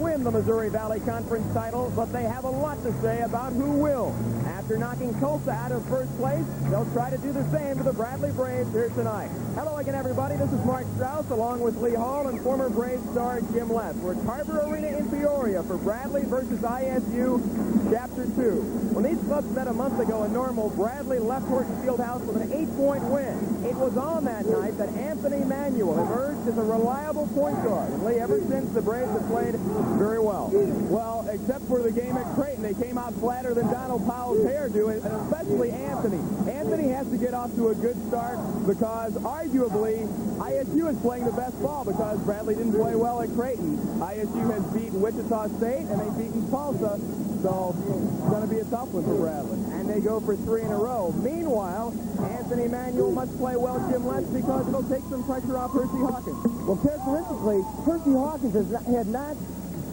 win the Missouri Valley Conference title, but they have a lot to say about who will. After knocking Tulsa out of first place, they'll try to do the same to the Bradley Braves here tonight. Hello again, everybody. This is Mark Strauss, along with Lee Hall and former Braves star Jim Left. We're at Carver Arena in Peoria for Bradley versus ISU Chapter 2. When these clubs met a month ago in Normal, Bradley left Horton Fieldhouse with an 8-point win. It was on that night that Anthony Manuel emerged as a reliable point guard. And Lee, ever since, the Braves have played very well. Well, except for the game at Creighton, they came out flatter than Donald Powell's hair do, and especially Anthony. Anthony has to get off to a good start because arguably ISU is playing the best ball because Bradley didn't play well at Creighton. ISU has beaten Wichita State and they've beaten Tulsa, so it's going to be a tough one for Bradley. And they go for 3 in a row. Meanwhile, Anthony Manuel must play well, Jim Lentz, because it'll take some pressure off Percy Hawkins. Well, characteristically, Percy Hawkins had not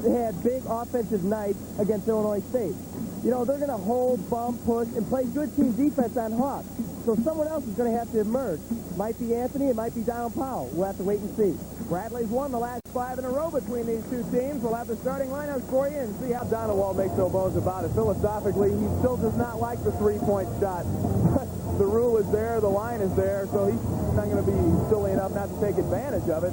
had big offensive nights against Illinois State. You know, they're going to hold, bump, push, and play good team defense on Hawk. So someone else is going to have to emerge. Might be Anthony, it might be Donald Powell. We'll have to wait and see. Bradley's won the last 5 in a row between these two teams. We'll have the starting lineups for you and see how Donald won't make no bones about it. Philosophically, he still does not like the three-point shot. The rule is there, the line is there, so he's not going to be silly enough not to take advantage of it.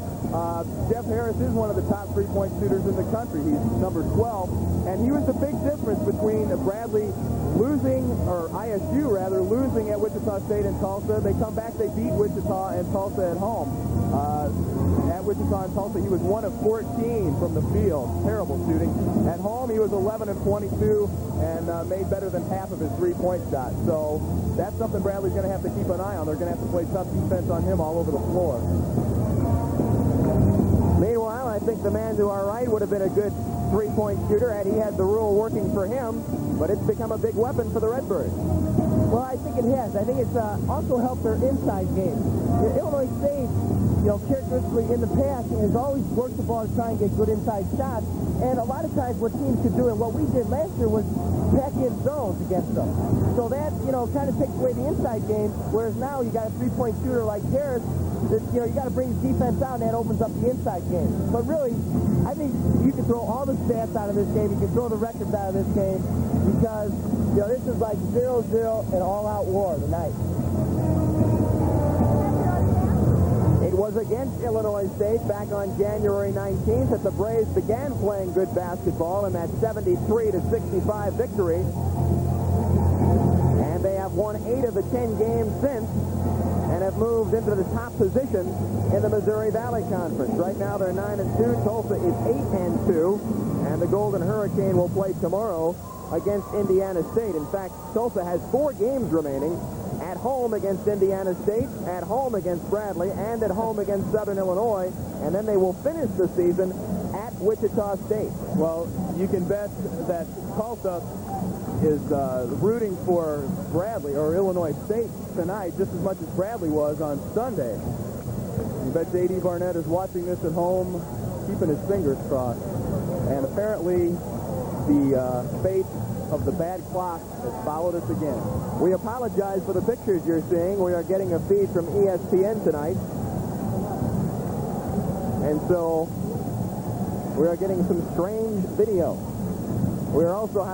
Jeff Harris is one of the top three-point shooters in the country. He's number 12, and he was the big difference between Bradley losing, or ISU rather, losing at Wichita State and Tulsa. They come back, they beat Wichita and Tulsa at home. At Wichita and Tulsa, he was 1 of 14 from the field. Terrible shooting. At home, he was 11 of 22 and made better than half of his three-point shot. So that's something Bradley's going to have to keep an eye on. They're going to have to play tough defense on him all over the floor. Meanwhile, I think the man to our right would have been a good three-point shooter had he had the rule working for him, but it's become a big weapon for the Redbirds. Well, I think it has. I think it's also helped their inside game. Illinois State, you know, characteristically in the past, has always worked the ball to try and get good inside shots. And a lot of times what teams could do, and what we did last year, was pack in zones against them. So that, you know, kind of takes away the inside game, whereas now you got a three-point shooter like Harris that, you know, you got to bring the defense out, and that opens up the inside game. But really, I think you can throw all the stats out of this game. You can throw the records out of this game because, you know, this is like 0-0 an all-out war tonight. It was against Illinois State back on January 19th that the Braves began playing good basketball in that 73-65 victory. And they have won 8 of the 10 games since and have moved into the top position in the Missouri Valley Conference. Right now they're 9-2. Tulsa is 8-2. And the Golden Hurricane will play tomorrow against Indiana State. In fact, Tulsa has 4 games remaining. At home against Indiana State, at home against Bradley, and at home against Southern Illinois. And then they will finish the season at Wichita State. Well, you can bet that Tulsa is rooting for Bradley or Illinois State tonight just as much as Bradley was on Sunday. You bet J.D. Barnett is watching this at home, keeping his fingers crossed. And apparently the fate of the bad clock has followed us again. We apologize for the pictures you're seeing. We are getting a feed from ESPN tonight. And so we are getting some strange video. We are also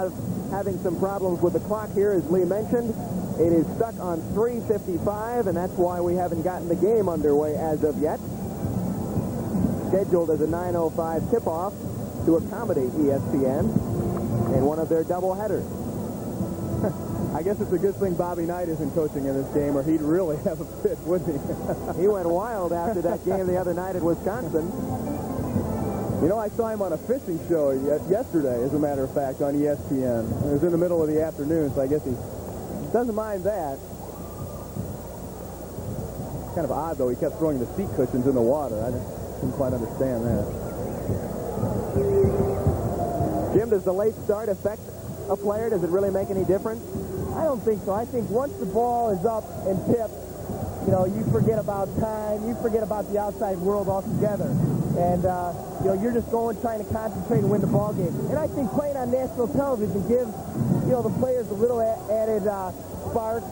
having some problems with the clock here, as Lee mentioned. It is stuck on 3:55, and that's why we haven't gotten the game underway as of yet. Scheduled as a 9:05 tip-off to accommodate ESPN in one of their doubleheaders. I guess it's a good thing Bobby Knight isn't coaching in this game, or he'd really have a fit, wouldn't he? He went wild after that game the other night at Wisconsin. You know, I saw him on a fishing show yesterday, as a matter of fact, on ESPN. It was in the middle of the afternoon, so I guess he doesn't mind that. Kind of odd, though. He kept throwing the seat cushions in the water. I just didn't quite understand that. Jim, does the late start affect a player? Does it really make any difference? I don't think so. I think once the ball is up and tipped, you know, you forget about time. You forget about the outside world altogether. And, you know, you're just going, trying to concentrate and win the ball game. And I think playing on national television gives, you know, the players a little added spark,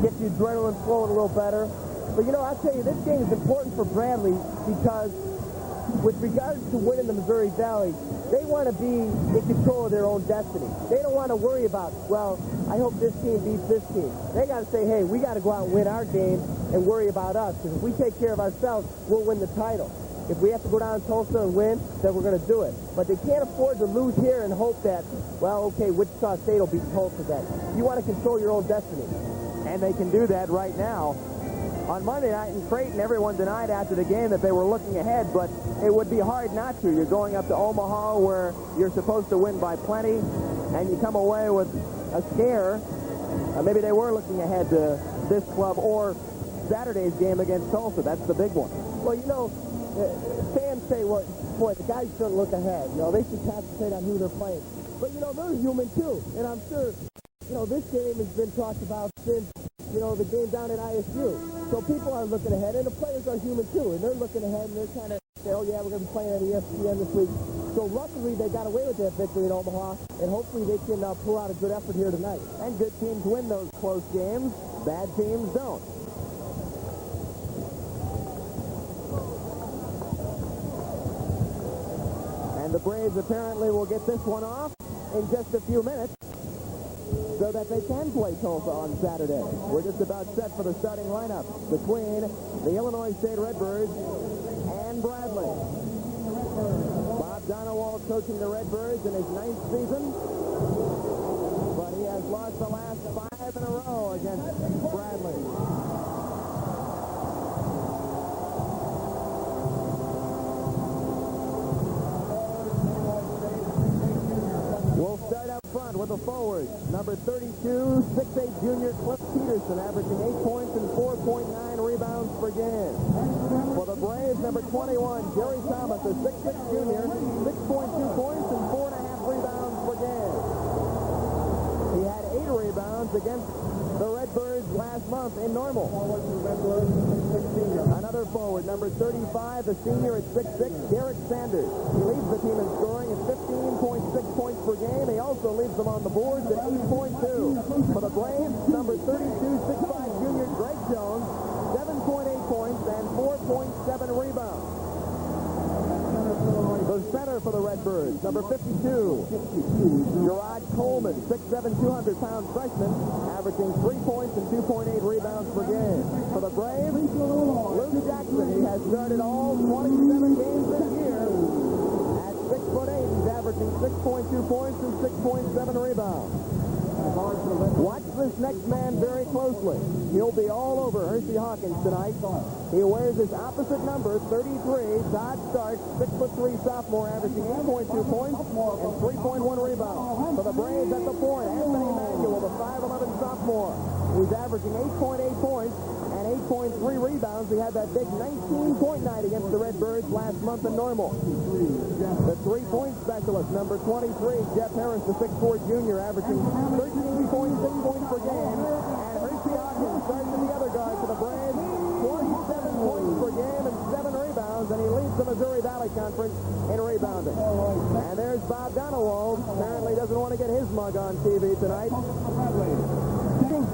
gets the adrenaline flowing a little better. But, you know, I'll tell you, this game is important for Bradley because with regards to winning the Missouri Valley, they want to be in control of their own destiny. They don't want to worry about, well, I hope this team beats this team. They got to say, hey, we got to go out and win our game and worry about us. Because if we take care of ourselves, we'll win the title. If we have to go down to Tulsa and win, then we're going to do it. But they can't afford to lose here and hope that, well, okay, Wichita State will beat Tulsa then. You want to control your own destiny. And they can do that right now. On Monday night in Creighton, everyone denied after the game that they were looking ahead, but it would be hard not to. You're going up to Omaha where you're supposed to win by plenty, and you come away with a scare. Maybe they were looking ahead to this club or Saturday's game against Tulsa. That's the big one. Well, you know, fans say, well, boy, the guys shouldn't look ahead. You know, they should concentrate on who they're playing. But, you know, they're human, too. And I'm sure, you know, this game has been talked about since, you know, the game down at ISU. So people are looking ahead, and the players are human, too. And they're looking ahead, and they're kind of say, oh, yeah, we're going to be playing on ESPN this week. So luckily, they got away with that victory in Omaha, and hopefully they can pull out a good effort here tonight. And good teams win those close games. Bad teams don't. And the Braves apparently will get this one off in just a few minutes so that they can play Tulsa on Saturday. We're just about set for the starting lineup between the Illinois State Redbirds and Bradley. Bob Donowald coaching the Redbirds in his 9th season, but he has lost the last 5 in a row against Bradley. We'll start up front with the forwards. Number 32, 6'8" junior Cliff Peterson, averaging 8 points and 4.9 rebounds per game. For the Braves, number 21, Jerry Thomas, a 6'6" junior, 6.2 points and 4.5 rebounds per game. He had 8 rebounds against the Redbirds last month in normal. Another forward, number 35, the senior at 6'6", Derek Sanders. He leads the team in scoring at 15.6 points per game. He also leads them on the boards at 8.2. For the Braves, number 32, 6'5", junior Greg Jones, 7.8 points and 4.7 rebounds. The center for the Redbirds, number 52, Gerard Coleman, 6'7", 200-pound freshman, averaging 3 points and 2.8 rebounds per game. For the Braves, Luke Jackson, he has started all 27 games this year. At 6'8", he's averaging 6.2 points and 6.7 rebounds. Watch this next man very closely. He'll be all over Hersey Hawkins tonight. He wears his opposite number, 33, Todd Stark, 6'3" sophomore, averaging 8.2 points and 3.1 rebounds. For the Braves at the point, Anthony Manuel, the 5'11" sophomore. He's averaging 8.8 points and 8.3 rebounds. He had that big 19-point night against the Redbirds last month in normal. The 3-point specialist, number 23, Jeff Harris, the 6'4" junior, averaging 13.6 points per game. And Hersey Hawkins starts in the other guard for the Braves, 27 points per game and 7 rebounds, and he leads the Missouri Valley Conference in rebounding. And there's Bob Donowald. Apparently doesn't want to get his mug on TV tonight.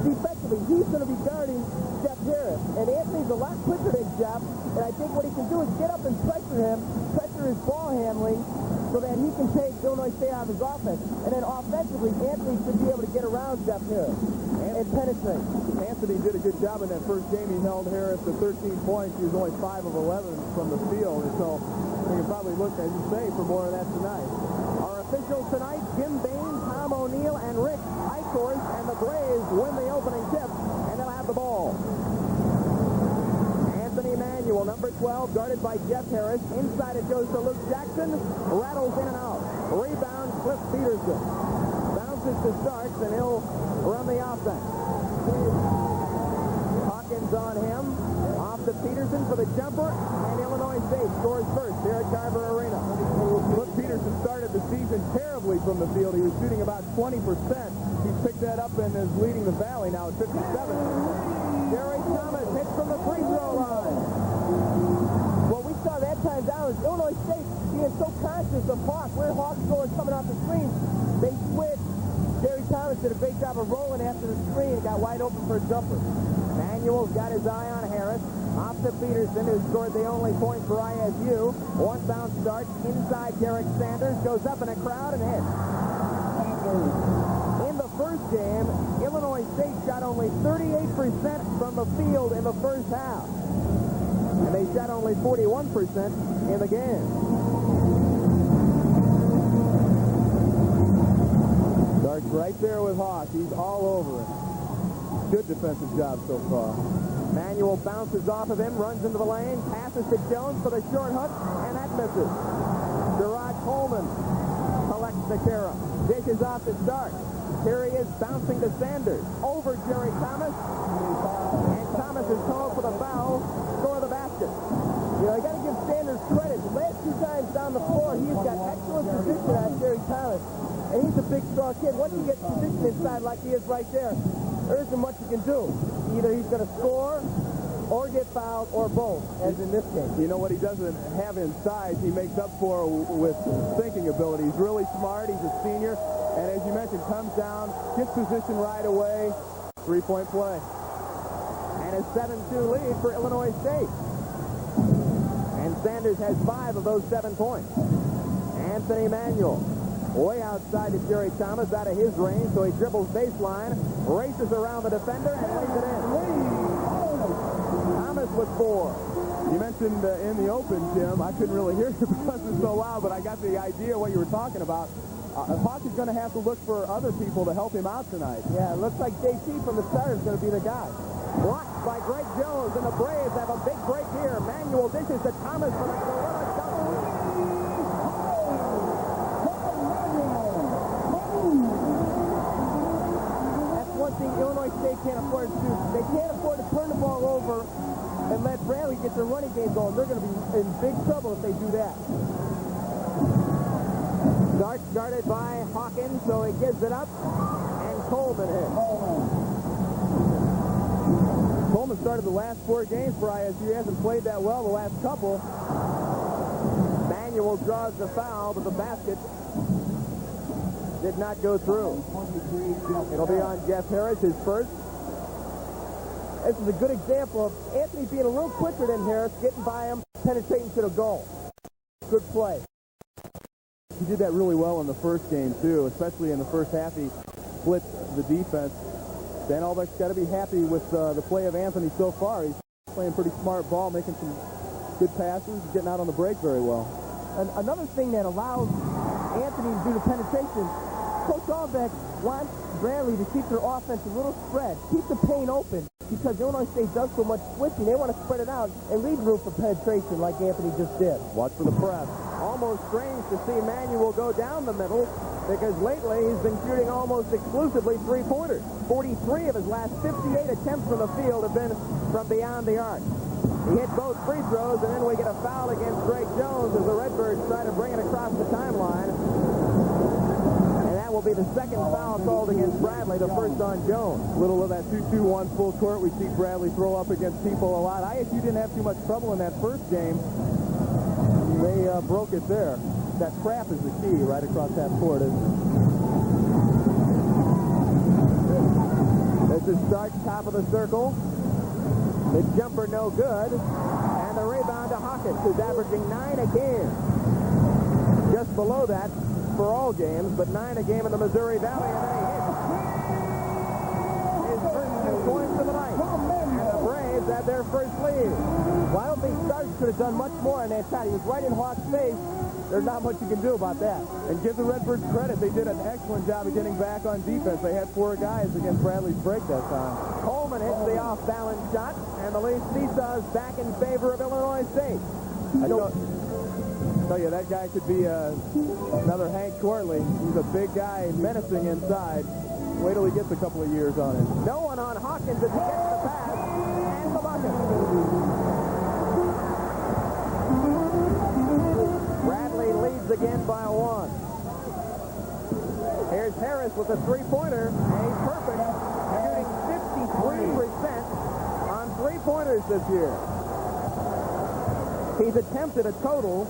Defensively, he's going to be guarding Jeff Harris. And Anthony's a lot quicker than Jeff. And I think what he can do is get up and pressure him, pressure his ball handling, so that he can take Illinois State out of his offense. And then offensively, Anthony should be able to get around Jeff Harris and penetrate. Anthony did a good job in that first game. He held Harris to 13 points. He was only 5 of 11 from the field. And so we can probably look, as you say, for more of that tonight. Our officials tonight, Jim Bain, Tom O'Neill, and Rick Eichhorst, and the Braves win the opening tip, and they'll have the ball. Anthony Manuel, number 12, guarded by Jeff Harris. Inside it goes to Luke Jackson. Rattles in and out. Rebound, Cliff Peterson. Bounces to Starks, and he'll run the offense. Hawkins on him. Off to Peterson for the jumper, and Illinois State scores first here at Carver Arena. Cliff Peterson started the season terribly from the field. He was shooting about 20%. He's picked that up and is leading the Valley now at 57. Jerry Thomas hits from the free throw line. What we saw that time down is Illinois State being so conscious of Hawk, where Hawk's going coming off the screen. They switch. Jerry Thomas Thomas did a great job of rolling after the screen and got wide open for a jumper. Manuel's got his eye on Harris. Off to Peterson, who scored the only point for ISU. One bounce start inside Derek Sanders. Goes up in a crowd and hits. In the first game, Illinois State shot only 38% from the field in the first half. And they shot only 41% in the game. Starks right there with Hawk. He's all over it. Good defensive job so far. Manuel bounces off of him, runs into the lane, passes to Jones for the short hook, and that misses. Gerard Coleman collects the carry. Dishes off to Starks. Here he is bouncing to Sanders. Over Jerry Thomas. And Thomas is called for the foul. Score the basket. You know, you got to give Sanders credit. The last two times down the floor, he's got excellent position on Jerry Thomas. And he's a big, strong kid. Once he gets position inside like he is right there isn't much he can do. Either he's going to score or get fouled or both, as in this case. You know what he doesn't have inside, he makes up for with thinking ability. He's really smart. He's a senior. And as you mentioned, comes down, gets position right away. Three-point play. And a 7-2 lead for Illinois State. And Sanders has 5 of those 7 points. Anthony Manuel, way outside to Jerry Thomas, out of his range, so he dribbles baseline, races around the defender, and lays it in. Thomas with 4. You mentioned in the open, Jim, I couldn't really hear you because it's so loud, but I got the idea what you were talking about. Hawk is going to have to look for other people to help him out tonight. Yeah, it looks like JT from the start is going to be the guy. Blocked by Greg Jones, and the Braves have a big break here. Manuel dishes to Thomas for the gorilla double. That's one thing Illinois State can't afford to do. They can't afford to turn the ball over and let Bradley get their running game going. They're going to be in big trouble if they do that. Stark started by Hawkins, so he gives it up, and Coleman hits. Coleman started the last 4 games for ISU. He hasn't played that well the last couple. Manuel draws the foul, but the basket did not go through. It'll be on Jeff Harris, his first. This is a good example of Anthony being a little quicker than Harris, getting by him, penetrating to the goal. Good play. He did that really well in the first game, too, especially in the first half. He split the defense. Dan Albeck's got to be happy with the play of Anthony so far. He's playing pretty smart ball, making some good passes, getting out on the break very well. And another thing that allows Anthony to do the penetration, Coach Albeck wants Bradley to keep their offense a little spread, keep the paint open, because Illinois State does so much switching. They want to spread it out and leave room for penetration like Anthony just did. Watch for the press. Almost strange to see Manuel go down the middle, because lately he's been shooting almost exclusively three-pointers. 43 of his last 58 attempts from the field have been from beyond the arc. He hit both free throws, and then we get a foul against Greg Jones as the Redbirds try to bring it across the timeline. And that will be the second foul called against Bradley, the first on Jones. Little of that 2-2-1 full court. We see Bradley throw up against people a lot. ISU didn't have too much trouble in that first game. They broke it there. That trap is the key right across that court. This is Stark, top of the circle. The jumper no good. And the rebound to Hawkins, who's averaging 9 a game. Just below that for all games, but 9 a game in the Missouri Valley. And then he hits his first 2 points of the night. And the Braves have their first lead. Well, I don't think Starks could have done much more on that shot. He was right in Hawk's face. There's not much you can do about that. And give the Redbirds credit. They did an excellent job of getting back on defense. They had 4 guys against Bradley's break that time. Coleman hits the off-balance shot, and the lead seesaws back in favor of Illinois State. I tell you, that guy could be another Hank Corley. He's a big guy, menacing inside. Wait till he gets a couple of years on him. No one on Hawkins as he gets the pass, and the bucket. Bradley leads again by 1. Here's Harris with a three-pointer, and he's perfect, shooting 53% on three-pointers this year. He's attempted a total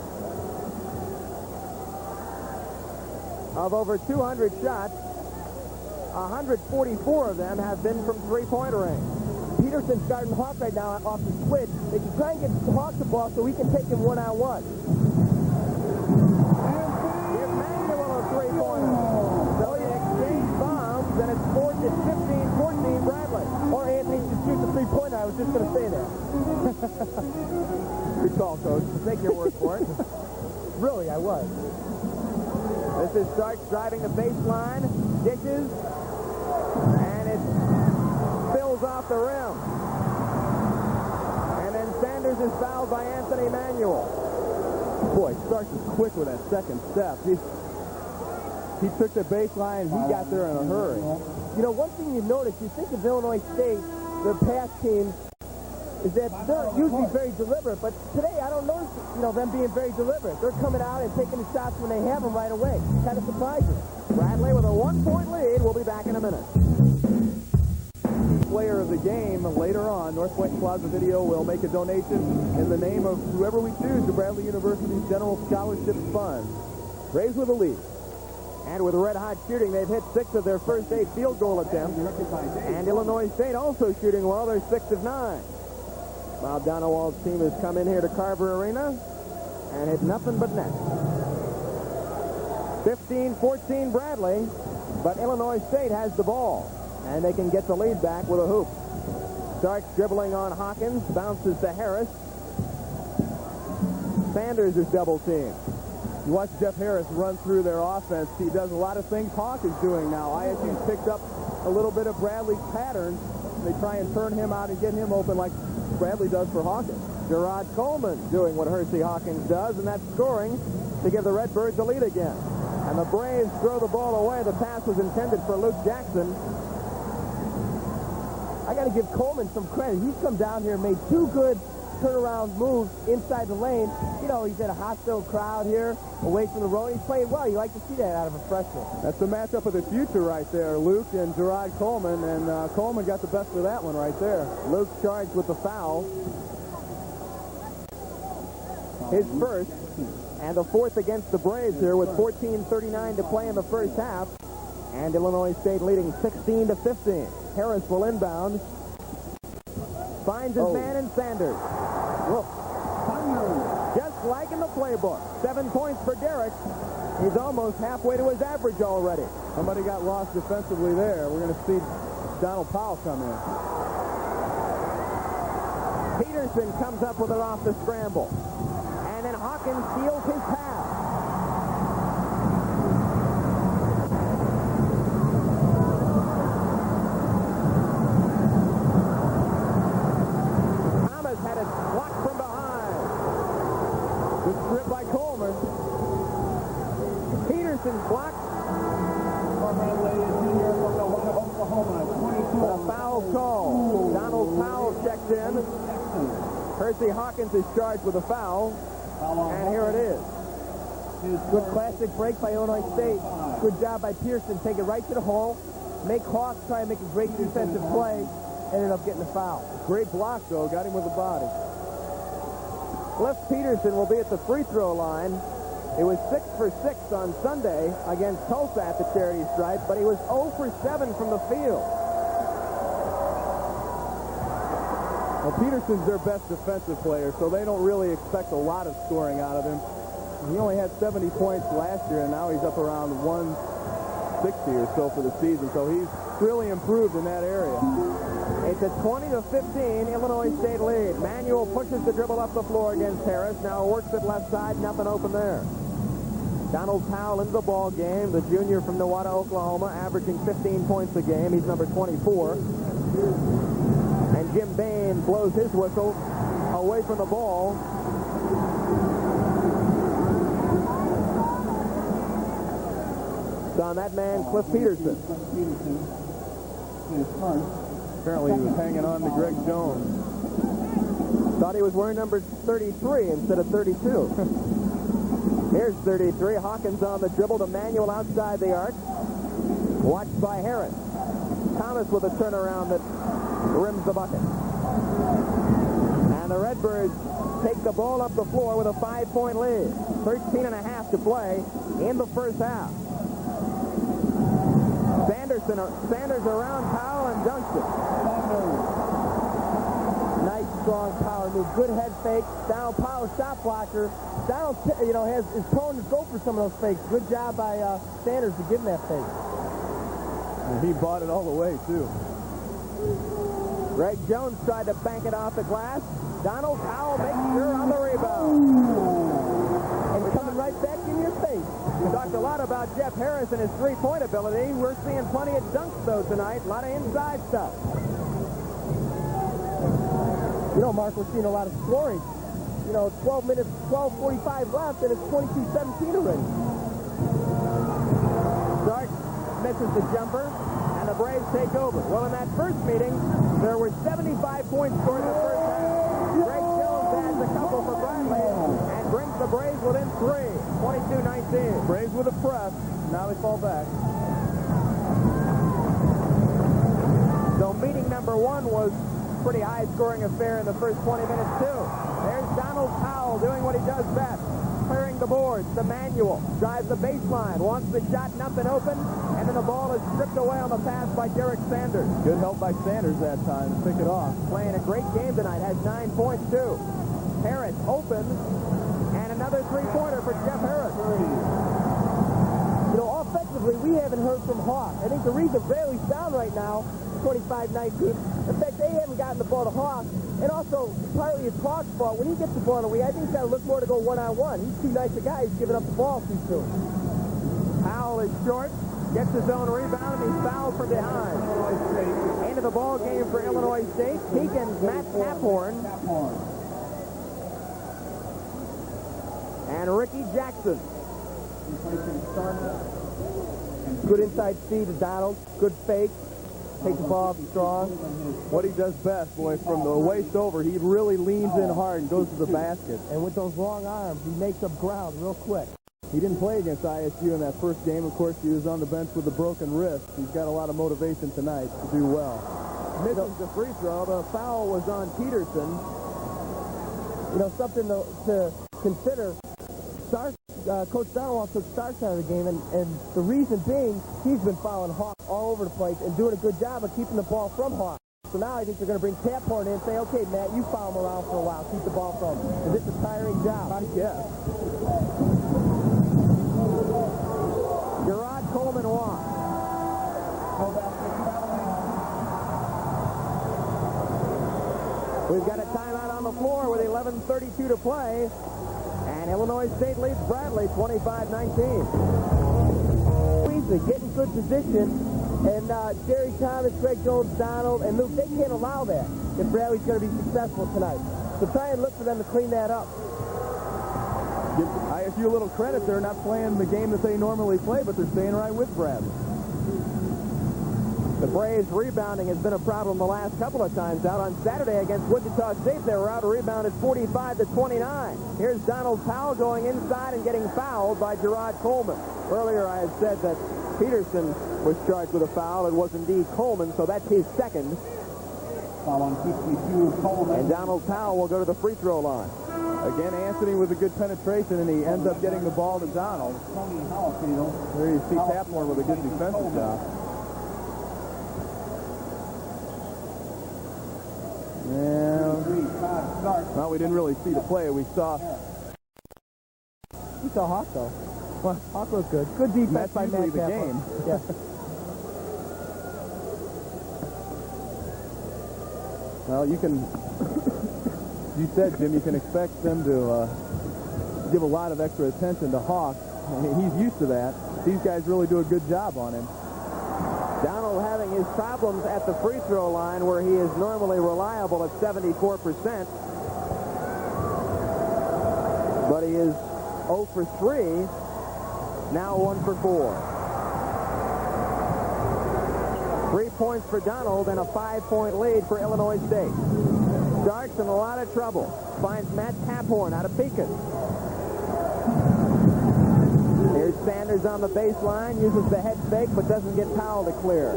of over 200 shots, 144 of them have been from three-point range. Peterson's starting Hawk right now off the switch. They can try and get Hawk the ball so he can take him one-on-one. Give Manuel a three-pointer. So you exchange bombs, and it's 15-14 Bradley. Or Anthony should shoot the three-pointer. I was just going to say that. Good call, Coach. Take your word for it. Really, I was. This is Starks driving the baseline, dishes, and it spills off the rim. And then Sanders is fouled by Anthony Manuel. Boy, Starks is quick with that second step. He took the baseline. He got there in a hurry. You know, one thing you've noticed, you think of Illinois State, their pass team, is that they're usually very deliberate, but today I don't notice, them being very deliberate. They're coming out and taking the shots when they have them right away. Kind of surprising. Bradley with a one-point lead. We'll be back in a minute. Player of the game later on. Northpoint Plaza Video will make a donation in the name of whoever we choose to Bradley University's General Scholarship Fund. Braves with a lead. And with red-hot shooting, they've hit 6 of their first 8 field goal attempts. And Illinois State also shooting well. They're 6 of 9. Bob Donowald's team has come in here to Carver Arena and hit nothing but net. 15-14 Bradley, but Illinois State has the ball, and they can get the lead back with a hoop. Starks dribbling on Hawkins, bounces to Harris. Sanders is double-teamed. You watch Jeff Harris run through their offense. He does a lot of things Hawk is doing now. ISU's picked up a little bit of Bradley's pattern. They try and turn him out and get him open like Bradley does for Hawkins. Gerard Coleman doing what Hersey Hawkins does, and that's scoring to give the Redbirds a lead again. And the Braves throw the ball away. The pass was intended for Luke Jackson. I got to give Coleman some credit. He's come down here and made 2 good turnaround moves inside the lane. He's at a hostile crowd here, away from the road. He's playing well. You like to see that out of a freshman. That's the matchup of the future right there, Luke and Gerard Coleman, and Coleman got the best of that one right there. Luke charged with the foul. His first, and the 4th against the Braves here with 14:39 to play in the first half. And Illinois State leading 16-15. Harris will inbound. Finds his man in Sanders. Whoa. Just like in the playbook. 7 points for Derrick. He's almost halfway to his average already. Somebody got lost defensively there. We're going to see Donald Powell come in. Peterson comes up with it off the scramble. And then Hawkins steals his pass. Thomas had it blocked from behind. Good strip by Coleman. Peterson's blocked. But a foul call. Donald Powell checked in. Hersey Hawkins is charged with a foul. And here it is. Good classic break by Illinois State. Good job by Pearson. Take it right to the hole. Make Hawks try and make a great defensive play. Ended up getting a foul. Great block, though. Got him with the body. Cliff Peterson will be at the free throw line. He was 6 for 6 on Sunday against Tulsa at the charity stripe, but he was 0 for 7 from the field. Well, Peterson's their best defensive player, so they don't really expect a lot of scoring out of him. He only had 70 points last year, and now he's up around 160 or so for the season, so he's really improved in that area. It's a 20-15 Illinois State lead. Manuel pushes the dribble up the floor against Harris. Now works it left side, nothing open there. Donald Powell into the ball game, the junior from Nowata, Oklahoma, averaging 15 points a game. He's number 24. And Jim Bain blows his whistle away from the ball. It's on that man, Cliff Peterson. Apparently he was hanging on to Greg Jones. Thought he was wearing number 33 instead of 32. Here's 33. Hawkins on the dribble to Manuel outside the arc. Watched by Harris. Thomas with a turnaround that rims the bucket. And the Redbirds take the ball up the floor with a 5-point lead. 13 and a half to play in the first half. Sanders around Powell and dunks it. Nice, strong power move. Good head fake. Donald Powell, shot blocker. Donald, is prone to go for some of those fakes. Good job by Sanders to give him that fake. And he bought it all the way, too. Greg Jones tried to bank it off the glass. Donald Powell makes sure on the rebound. And coming right back in your face. We talked a lot about Jeff Harris and his three-point ability. We're seeing plenty of dunks, though, tonight. A lot of inside stuff. Mark, we're seeing a lot of scoring. 12 minutes, 12:45 left, and it's 22-17 already. Stark misses the jumper, and the Braves take over. Well, in that first meeting, there were 75 points scored in the first half. Greg Jones adds a couple for Bradley and brings the Braves within 3, 22-19. Braves with a press. Now they fall back. So meeting number one was a pretty high-scoring affair in the first 20 minutes, too. There's Donald Powell doing what he does best, clearing the boards. The manual drives the baseline, wants the shot, nothing open, and then the ball is stripped away on the pass by Derek Sanders. Good help by Sanders that time to pick it off. Playing a great game tonight, has 9 points, too. Harris open, and another three-pointer for Jeff Harris. Offensively, we haven't heard from Hawk. I think the reason Brayley's down right now, 25-19, in fact, they haven't gotten the ball to Hawk. And also, partly it's Hawk's fault. When he gets the ball in the way, I think he's got to look more to go one-on-one. He's too nice a guy. He's giving up the ball too soon. Powell is short, gets his own rebound, and he's fouled from behind. Into the ball game for Illinois State. Pekin's Matt Taphorn. And Ricky Jackson. Good inside speed to Donald. Good fake. Takes the ball up strong. What he does best, boy, from the waist over, he really leans in hard and goes to the basket. And with those long arms, he makes up ground real quick. He didn't play against ISU in that first game. Of course, he was on the bench with a broken wrist. He's got a lot of motivation tonight to do well. Missing the free throw. The foul was on Peterson. Something to consider. Coach Donald took Starks out of the game, and the reason being, he's been fouling Hawk all over the place and doing a good job of keeping the ball from Hawk. So now I think they're going to bring Taphorn in and say, okay, Matt, you foul him around for a while. Keep the ball from him. Because it's a tiring job. I guess. Gerard Coleman walks. We've got a timeout on the floor with 11:32 to play. And Illinois State leads Bradley 25-19. Weasley getting good position. And Jerry Thomas, Greg Jones, Donald, and Luke, they can't allow that if Bradley's going to be successful tonight. So try and look for them to clean that up. Give ISU a little credit. They're not playing the game that they normally play, but they're staying right with Bradley. The Braves' rebounding has been a problem the last couple of times out. On Saturday against Wichita State, they were out rebounded 45-29. Here's Donald Powell going inside and getting fouled by Gerard Coleman. Earlier I had said that Peterson was charged with a foul. It was indeed Coleman, so that's his second. Foul on 52, Coleman. And Donald Powell will go to the free throw line. Again, Anthony with a good penetration, and he ends up getting the ball to Donald. There you see Taphorn with a good defensive job. Yeah. Well, we didn't really see the play. We saw Hawk, though. Well, Hawk was good. Good defense by Matt the game. Yeah. Well, you said, Jim, you can expect them to give a lot of extra attention to Hawk. He's used to that. These guys really do a good job on him. Donald having his problems at the free throw line where he is normally reliable at 74%. But he is 0 for 3, now 1 for 4. 3 points for Donald and a 5-point lead for Illinois State. Starks in a lot of trouble. Finds Matt Taphorn out of Pekin. Here's Sanders on the baseline, uses the head fake, but doesn't get Powell to clear.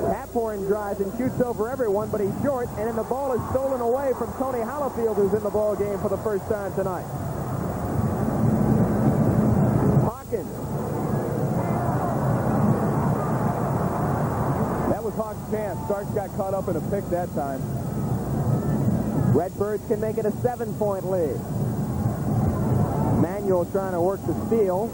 Taphorn drives and shoots over everyone, but he's short, and then the ball is stolen away from Tony Hollifield, who's in the ball game for the first time tonight. Hawkins Starks got caught up in a pick that time. Redbirds can make it a 7-point lead. Manuel trying to work the steal.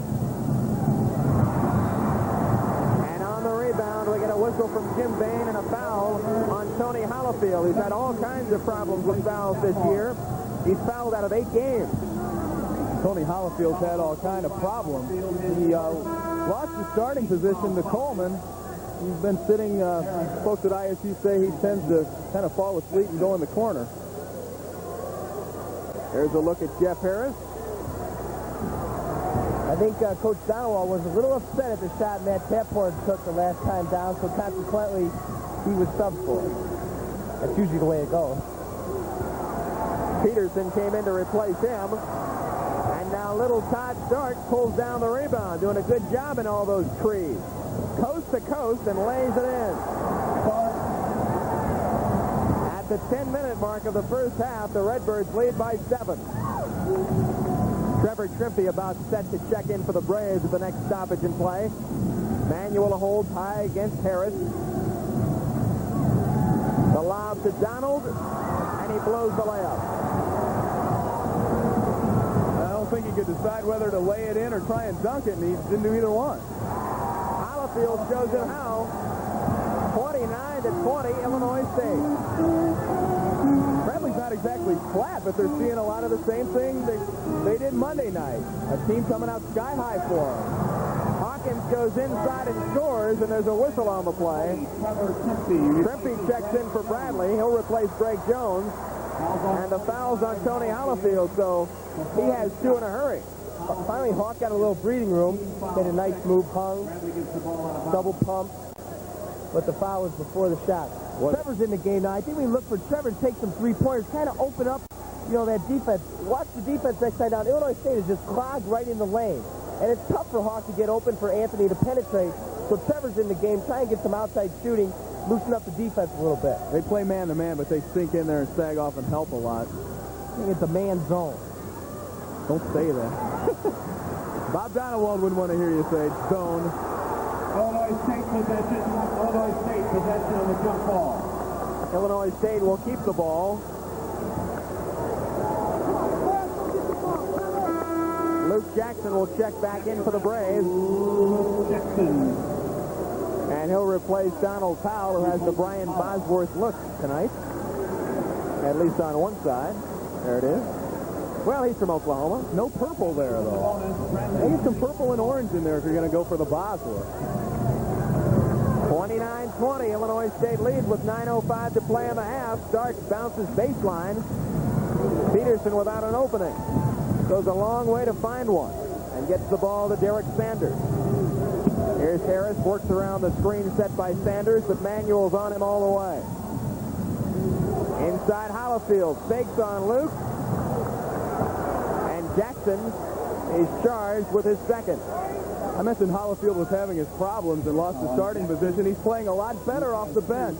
And on the rebound, we get a whistle from Jim Bain and a foul on Tony Hollifield. He's had all kinds of problems with fouls this year. He's fouled out of 8 games. Tony Hollifield's had all kind of problems. He lost his starting position to Coleman. He's been sitting, folks at ISU say he tends to kind of fall asleep and go in the corner. There's a look at Jeff Harris. I think Coach Donowall was a little upset at the shot Matt Tapford took the last time down, so consequently he was subbed for it. That's usually the way it goes. Peterson came in to replace him. And now little Todd Stark pulls down the rebound, doing a good job in all those trees. Coast to coast and lays it in. At the 10-minute mark of the first half, the Redbirds lead by 7. Trevor Trimpe about set to check in for the Braves at the next stoppage in play. Manuel holds high against Harris. The lob to Donald, and he blows the layup. I don't think he could decide whether to lay it in or try and dunk it, and he didn't do either one. Hollifield shows him how. 29-20, Illinois State. Bradley's not exactly flat, but they're seeing a lot of the same thing they did Monday night. A team coming out sky high for them. Hawkins goes inside and scores, and there's a whistle on the play. Trimpe checks in for Bradley. He'll replace Greg Jones. And the foul's on Tony Hollifield, so he has 2 in a hurry. Finally, Hawk got a little breathing room. Made a nice move, hung, double pump. But the foul was before the shot. Trevor's in the game now. I think we look for Trevor to take some three-pointers, kind of open up, that defense. Watch the defense next time down. Illinois State is just clogged right in the lane. And it's tough for Hawk to get open for Anthony to penetrate. So Trevor's in the game, try and get some outside shooting, loosen up the defense a little bit. They play man-to-man, but they sink in there and sag off and help a lot. I think it's a man zone. Don't say that. Bob Donowald wouldn't want to hear you say zone. Illinois State possession. Illinois State possession on the jump ball. Illinois State will keep the ball. Luke Jackson will check back in for the Braves. Jackson. And he'll replace Donald Powell, who has the Brian Bosworth look tonight. At least on one side. There it is. Well, he's from Oklahoma. No purple there, though. Maybe some purple and orange in there if you're going to go for the Bosworth. 29-20, Illinois State leads with 9:05 to play in the half. Starks bounces baseline. Peterson without an opening. Goes a long way to find one. And gets the ball to Derek Sanders. Here's Harris, works around the screen set by Sanders, but Manuel's on him all the way. Inside Hollifield, fakes on Luke. And Jackson is charged with his second. I mentioned Hollifield was having his problems and lost his starting position. He's playing a lot better off the bench.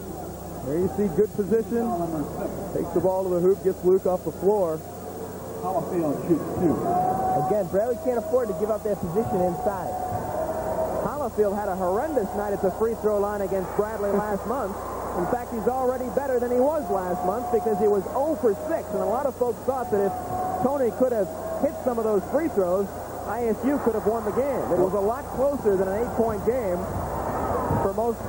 There you see good position. Takes the ball to the hoop, gets Luke off the floor. Hollifield shoots 2. Again, Bradley can't afford to give up that position inside. Hollifield had a horrendous night at the free throw line against Bradley last month. In fact, he's already better than he was last month because he was 0 for 6. And a lot of folks thought that if Tony could have hit some of those free throws, ISU could have won the game. It was a lot closer than an 8-point game for most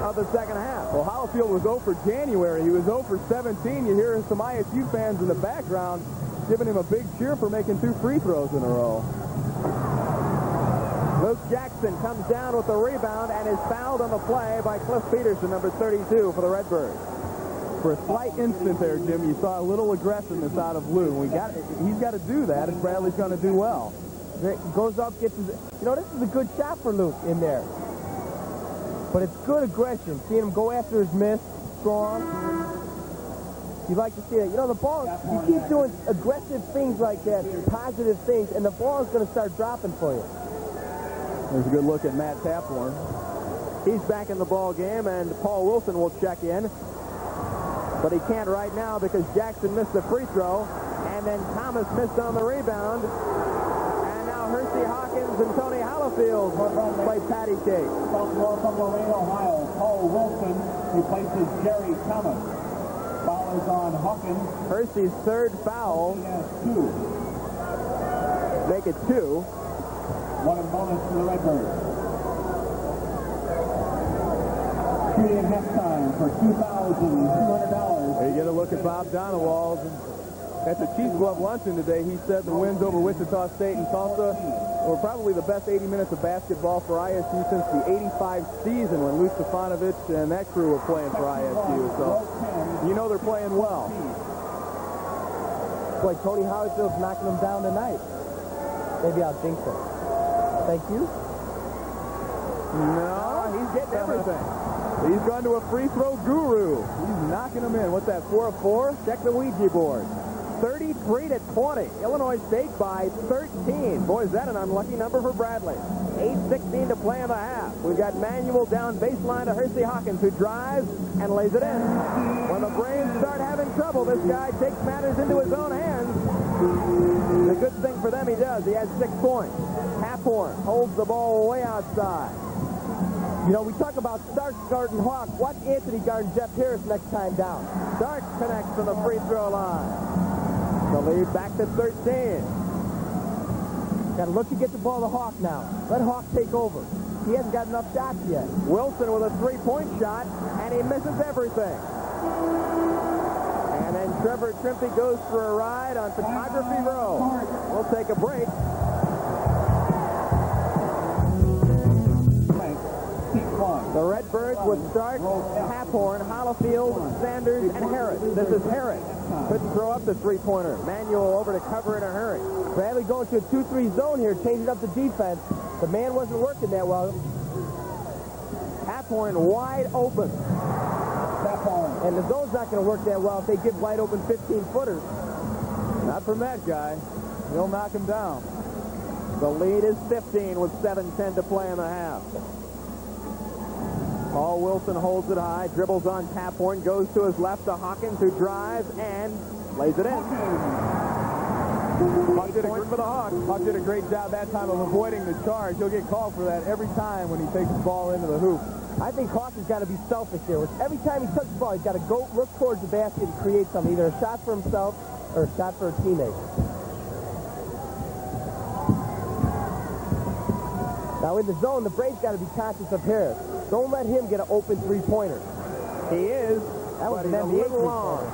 of the second half. Well, Hollifield was 0 for January. He was 0 for 17. You hear some ISU fans in the background giving him a big cheer for making 2 free throws in a row. Luke Jackson comes down with the rebound and is fouled on the play by Cliff Peterson, number 32 for the Redbirds. For a slight instant there, Jim, you saw a little aggressiveness out of Lou. He's got to do that if Bradley's going to do well. Goes up, gets his... this is a good shot for Luke in there. But it's good aggression. Seeing him go after his miss, strong. You'd like to see that. The ball, you keep doing aggressive things like that, positive things, and the ball is going to start dropping for you. There's a good look at Matt Taphorn. He's back in the ball game, and Paul Wilson will check in. But he can't right now because Jackson missed the free throw, and then Thomas missed on the rebound. And now Hersey Hawkins and Tony Hollifield field, play patty cake. Sophomore from Lorain, Ohio, Paul Wilson replaces Jerry Thomas. Foul is on Hawkins. Hersey's third foul. He has 2. Make it 2. One in bonus for the Redbirds. Shooting at halftime for $2,200. There you get a look at Bob Donewald. At the Chiefs Club luncheon today, he said the wins over Wichita State and Tulsa were probably the best 80 minutes of basketball for ISU since the 85 season when Lou Stefanovic and that crew were playing for ISU. So, you know they're playing well. Boy, Tony Howardfield's knocking them down tonight. Maybe I'll jinx it. Thank you. No, he's getting everything. He's gone to a free throw guru. He's knocking them in. What's that, 4 of 4? Check the Ouija board. 33-20. Illinois State by 13. Boy, is that an unlucky number for Bradley. 8:16 to play in the half. We've got Manuel down baseline to Hersey Hawkins, who drives and lays it in. When the Braves start having trouble, this guy takes matters into his own hands. The good thing for them, he does. He has 6 points. Haphorn holds the ball way outside. You know, we talk about Starks guarding Hawk. Watch Anthony guarding Jeff Harris next time down. Starks connects from the free throw line. The lead back to 13. Got to look to get the ball to Hawk now. Let Hawk take over. He hasn't got enough shots yet. Wilson with a 3-point shot, and he misses everything. And then Trevor Trimpe goes for a ride on Photography Row. We'll take a break. The Redbirds with Stark, Haphorn, Hollifield, Sanders, and Harris. This is Harris. Couldn't throw up the 3-pointer. Manuel over to cover in a hurry. Bradley going to a 2-3 zone here, changing up the defense. The man wasn't working that well. Haphorn wide open. And the zone's not going to work that well if they give wide open 15-footers. Not from that guy. He'll knock him down. The lead is 15 with 7:10 to play in the half. Paul Wilson holds it high, dribbles on Haphorn, goes to his left to Hawkins, who drives and lays it in. Hawk did a great job that time of avoiding the charge. He'll get called for that every time when he takes the ball into the hoop. I think Hawk has got to be selfish here. Every time he touches the ball, he's got to go look towards the basket and create something, either a shot for himself or a shot for a teammate. Now in the zone, the Braves got to be conscious of Harris. Don't let him get an open 3-pointer. He is, that was but he's a little long.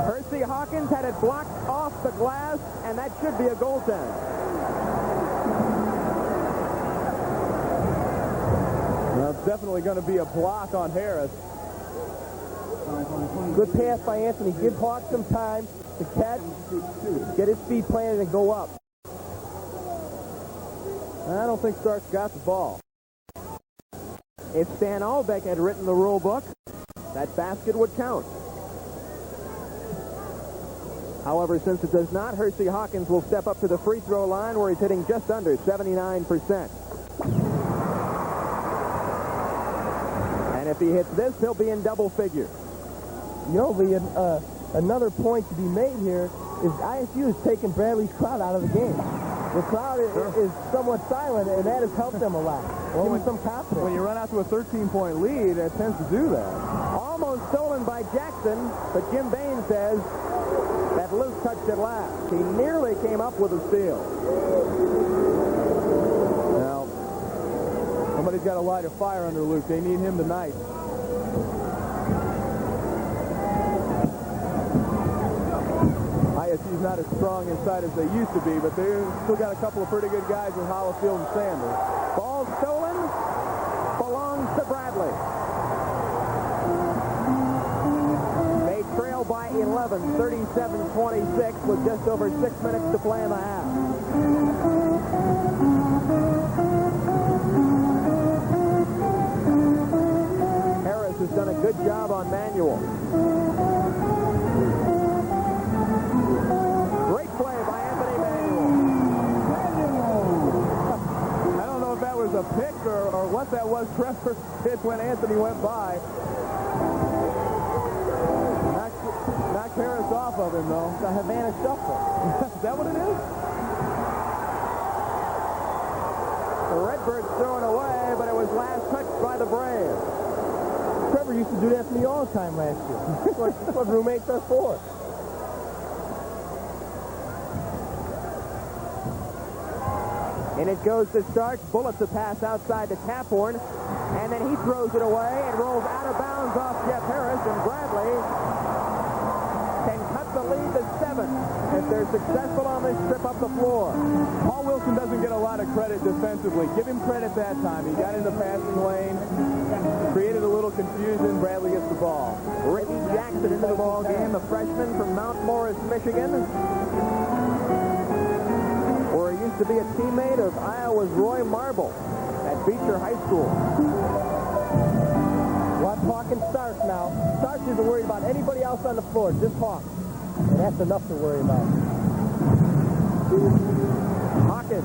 Hersey Hawkins had it blocked off the glass, and that should be a goaltend. Well, it's definitely going to be a block on Harris. Good pass by Anthony. Give Hawk some time to catch, get his feet planted, and go up. I don't think Starks got the ball. If Stan Albeck had written the rule book, that basket would count. However, since it does not, Hersey Hawkins will step up to the free throw line where he's hitting just under 79%. And if he hits this, he'll be in double figures. You know, another point to be made here is ISU has taken Bradley's crowd out of the game. The crowd is somewhat silent, and that has helped them a lot. Give them some confidence. When you run out to a 13-point lead, that tends to do that. Almost stolen by Jackson, but Jim Bain says that Luke touched it last. He nearly came up with a steal. Now, somebody's got to light a fire under Luke. They need him tonight. ISU's not as strong inside as they used to be, but they've still got a couple of pretty good guys with Hollifield and Sanders. Ball stolen, belongs to Bradley. They trail by 11, 37-26, with just over 6 minutes to play in the half. Harris has done a good job on Manuel. A pick or what that was. Trevor hit when Anthony went by. Knocked Harris off of him, though. It's a Havana shuffle. Is that what it is? Pittsburgh thrown away, but it was last touched by the Braves. Trevor used to do that to me all the time last year. That's what roommates are for. And it goes to Starks, bullets a pass outside to Taphorn, and then he throws it away and rolls out of bounds off Jeff Harris, and Bradley can cut the lead to 7 if they're successful on this trip up the floor. Paul Wilson doesn't get a lot of credit defensively. Give him credit that time. He got in the passing lane, created a little confusion. Bradley gets the ball. Ricky Jackson into the ball game, the freshman from Mount Morris, Michigan, where he used to be a teammate of Iowa's Roy Marble at Beecher High School. Watch Hawk and Starks now. Starks isn't worried about anybody else on the floor, just Hawk. And that's enough to worry about. Hawkins.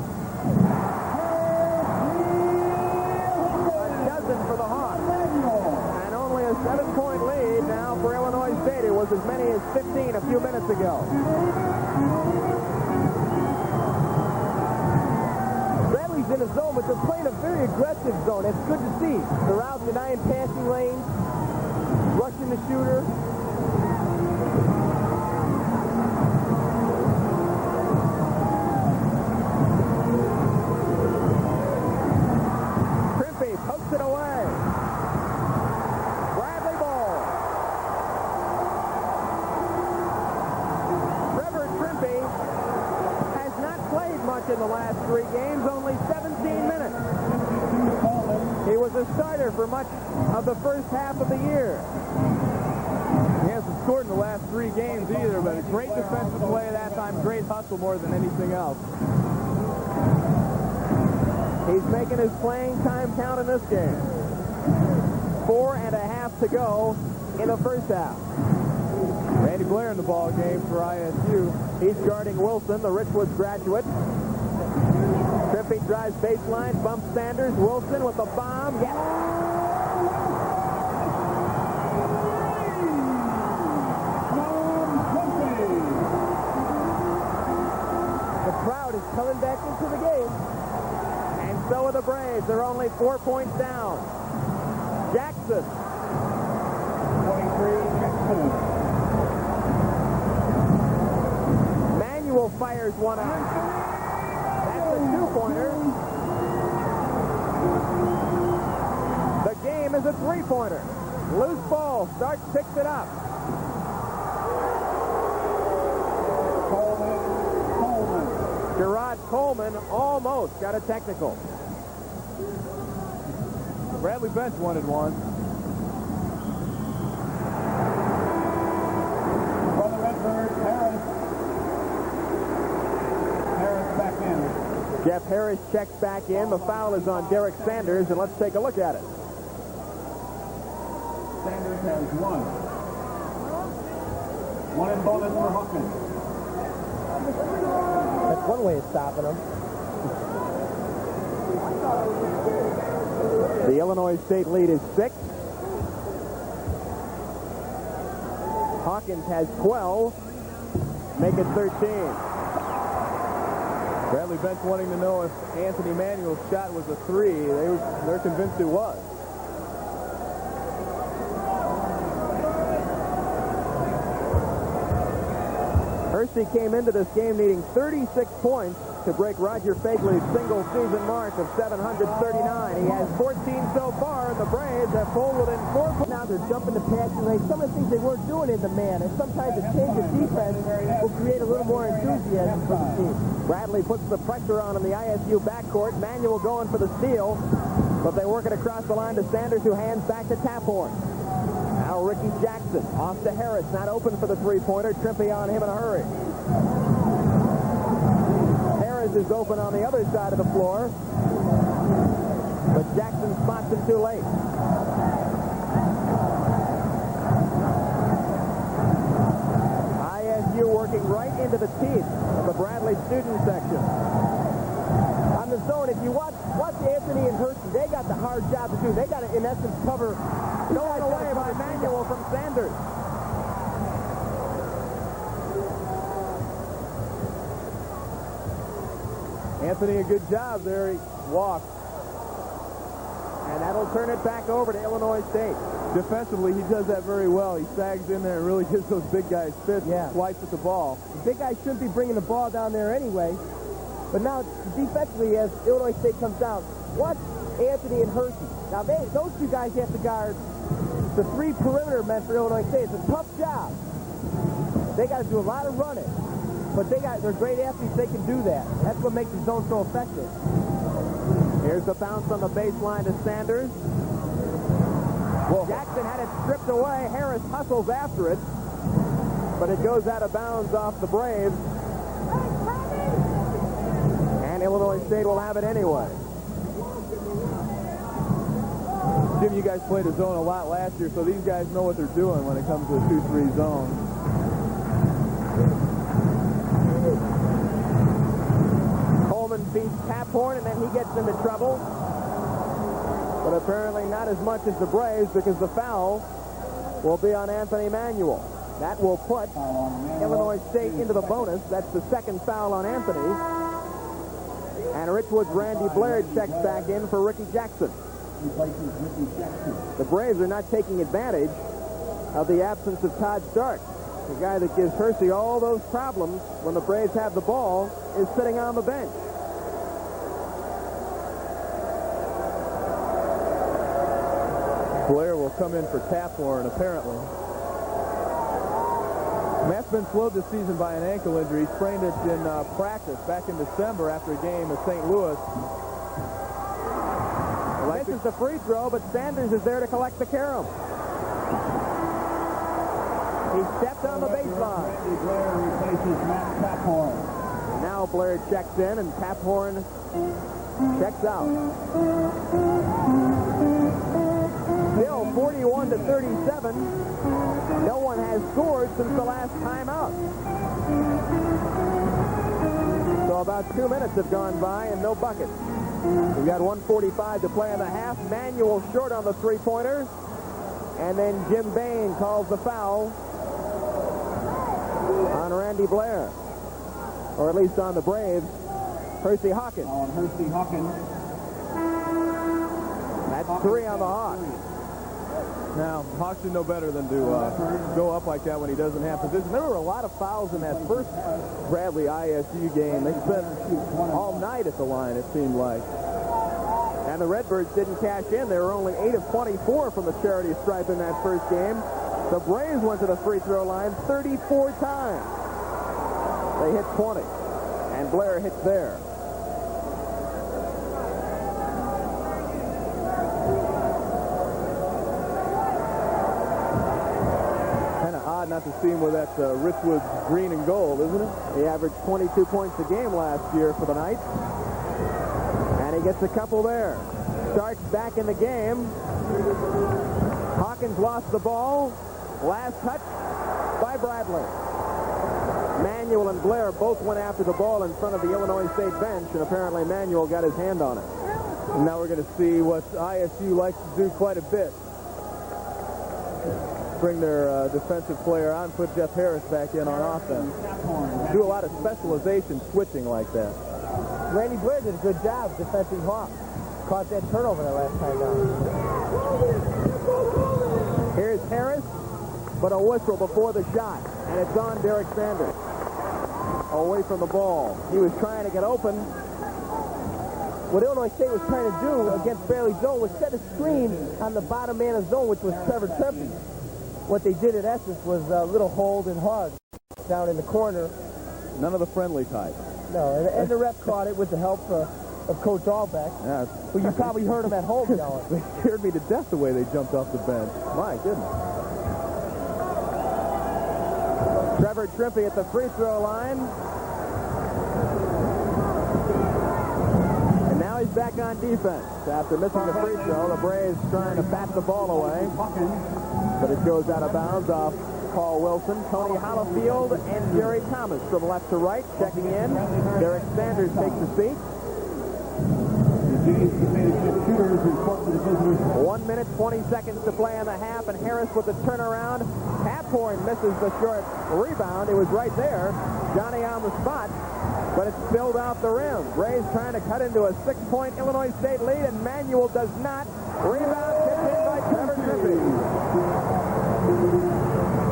A dozen for the Hawks. And only a 7-point lead now for Illinois State. It was as many as 15 a few minutes ago. Bradley's in a zone, but they're playing a very aggressive zone. It's good to see. They're out denying passing lanes, rushing the shooter. Trimpe pokes it away. Bradley ball. Trevor Trimpe has not played much in the last 3 games, only 17 minutes. He was a starter for much of the first half of the year. He hasn't scored in the last 3 games either, but a great defensive play at that time. Great hustle more than anything else. He's making his playing time count in this game. 4.5 to go in the first half. Randy Blair in the ball game for ISU. He's guarding Wilson, the Richwoods graduate. Trimpe drives baseline, bumps Sanders. Wilson with the bomb. Yes. The crowd is coming back into the game. And so are the Braves. They're only 4 points down. Jackson. 23-6. Manuel fires one out. That's a 2-pointer. The game is a 3-pointer. Loose ball. Starks picks it up. Gerard Coleman almost got a technical. Bradley Bench wanted one. From the Redbirds, Harris back in. Jeff Harris checks back in. The foul is on Derek Sanders, and let's take a look at it. Sanders has 1. 1 in bonus for Hawkins. That's one way of stopping them. The Illinois State lead is 6. Hawkins has 12. Make it 13. Bradley Bench wanting to know if Anthony Manuel's shot was a 3. They're convinced it was. Hersey came into this game needing 36 points to break Roger Fagley's single-season mark of 739. He has 14 so far, and the Braves have pulled within 4 points. Now they're jumping the passing lane. Some of the things they weren't doing in the man, and sometimes a change of defense will create a little more enthusiasm for the team. Bradley puts the pressure on in the ISU backcourt. Manuel going for the steal, but they work it across the line to Sanders, who hands back to Taphorn. Now Ricky Jackson off to Harris, not open for the 3-pointer. Trimpe on him in a hurry. Harris is open on the other side of the floor, but Jackson spots him too late. ISU working right into the teeth of the Bradley student section. On the zone, if you watch Anthony and Hersey, they got the hard job to do. They got to, in essence, cover. Going away by Manuel from Sanders. Anthony, a good job there. He walked. And that'll turn it back over to Illinois State. Defensively, he does that very well. He sags in there and really gives those big guys fits and swipes at the ball. The big guys shouldn't be bringing the ball down there anyway. But now, defensively, as Illinois State comes down, watch Anthony and Hersey. Now, those two guys have to guard the three perimeter men for Illinois State. It's a tough job. They got to do a lot of running. But they're great athletes. They can do that. That's what makes the zone so effective. Here's the bounce on the baseline to Sanders. Jackson had it stripped away. Harris hustles after it. But it goes out of bounds off the Braves. And Illinois State will have it anyway. Jim, you guys played a zone a lot last year, so these guys know what they're doing when it comes to a 2-3 zone. Coleman beats Taphorn, and then he gets into trouble. But apparently not as much as the Braves, because the foul will be on Anthony Manuel. That will put Illinois State into the bonus. That's the second foul on Anthony. And Richwood's Randy Blair checks back in for Ricky Jackson. The Braves are not taking advantage of the absence of Todd Stark. The guy that gives Hersey all those problems when the Braves have the ball is sitting on the bench. Blair will come in for Taphorn, apparently. Matt's been slowed this season by an ankle injury. He sprained it in practice back in December after a game at St. Louis. This is the free throw, but Sanders is there to collect the carom. He stepped on the baseline. Blair replaces Matt Taphorn. Now Blair checks in, and Taphorn checks out. Still 41-37. No one has scored since the last timeout. So about 2 minutes have gone by and no buckets. We've got 1:45 to play in the half. Manuel short on the three-pointer. And then Jim Bain calls the foul on Randy Blair. Or at least on the Braves. Hersey Hawkins. On Hersey Hawkins. That's 3 on the Hawks. Now, Hawks should know better than to go up like that when he doesn't have position. There were a lot of fouls in that first Bradley ISU game. They spent all night at the line, it seemed like. And the Redbirds didn't cash in. They were only 8 of 24 from the charity stripe in that first game. The Braves went to the free throw line 34 times. They hit 20. And Blair hits there. Not to see him with that Richwood green and gold, isn't it? He averaged 22 points a game last year for the Knights. And he gets a couple there. Starks back in the game. Hawkins lost the ball. Last touch by Bradley. Manuel and Blair both went after the ball in front of the Illinois State bench, and apparently Manuel got his hand on it. And now we're going to see what ISU likes to do quite a bit. Bring their defensive player on, put Jeff Harris back in on offense. Do a lot of specialization switching like that. Randy Blair did a good job defending Hawks. Caught that turnover that last time down. Here's Harris, but a whistle before the shot, and it's on Derek Sanders. Away from the ball. He was trying to get open. What Illinois State was trying to do against Fairleigh Zone was set a screen on the bottom man of zone, which was Trevor Trempe. What they did in essence was a little hold and hug down in the corner. None of the friendly type. No, and the ref caught it with the help of Coach Allbeck. Yeah, who you probably heard him at home yelling. They scared me to death the way they jumped off the bench. My goodness. Trevor Trempe at the free throw line. And now he's back on defense. After missing the free throw, the Braves trying to bat the ball away. But it goes out of bounds off Paul Wilson, Tony Hollifield, and Jerry Thomas from left to right checking in. Derek Sanders takes the seat. Jays designated shooters report to the visitors. 1 minute, 20 seconds to play in the half, and Harris with the turnaround. Haphorn misses the short rebound. It was right there. Johnny on the spot, but it's spilled off the rim. Braves trying to cut into a 6-point Illinois State lead, and Manuel does not. Rebound tipped in by Trevor Trippy.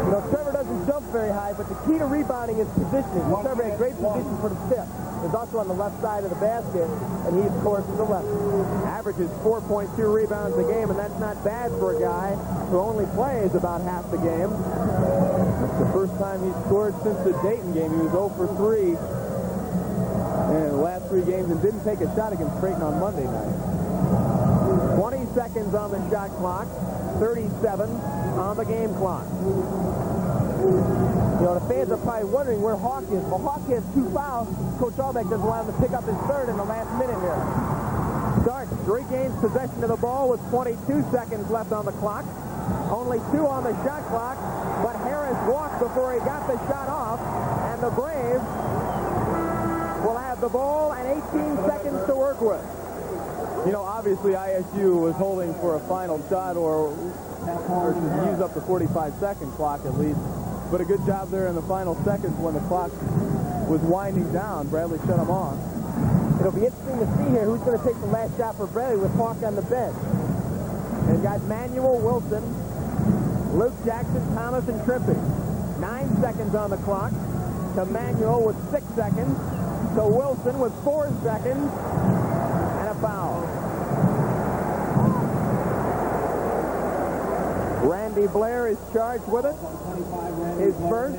You know, Trevor doesn't jump very high, but the key to rebounding is positioning. Trevor had great position for the tip. He's also on the left side of the basket, and he, of course, to the left. Averages 4.2 rebounds a game, and that's not bad for a guy who only plays about half the game. That's the first time he's scored since the Dayton game. He was 0 for 3 in the last 3 games and didn't take a shot against Creighton on Monday night. 20 seconds on the shot clock, 37 on the game clock. You know, the fans are probably wondering where Hawk is. Well, Hawk has 2 fouls. Coach Allbeck doesn't allow him to pick up his third in the last minute here. Starks regains possession of the ball with 22 seconds left on the clock. Only 2 on the shot clock, but Harris walked before he got the shot off, and the Braves will have the ball and 18 seconds to work with. You know, obviously ISU was holding for a final shot or to use up the 45-second clock at least. But a good job there in the final seconds when the clock was winding down. Bradley shut him off. It'll be interesting to see here who's going to take the last shot for Bradley with Hawk on the bench. They've got Manuel, Wilson, Luke Jackson, Thomas, and Trippy. 9 seconds on the clock. To Manuel with 6 seconds. To Wilson with 4 seconds. And a foul. Randy Blair is charged with it. His first.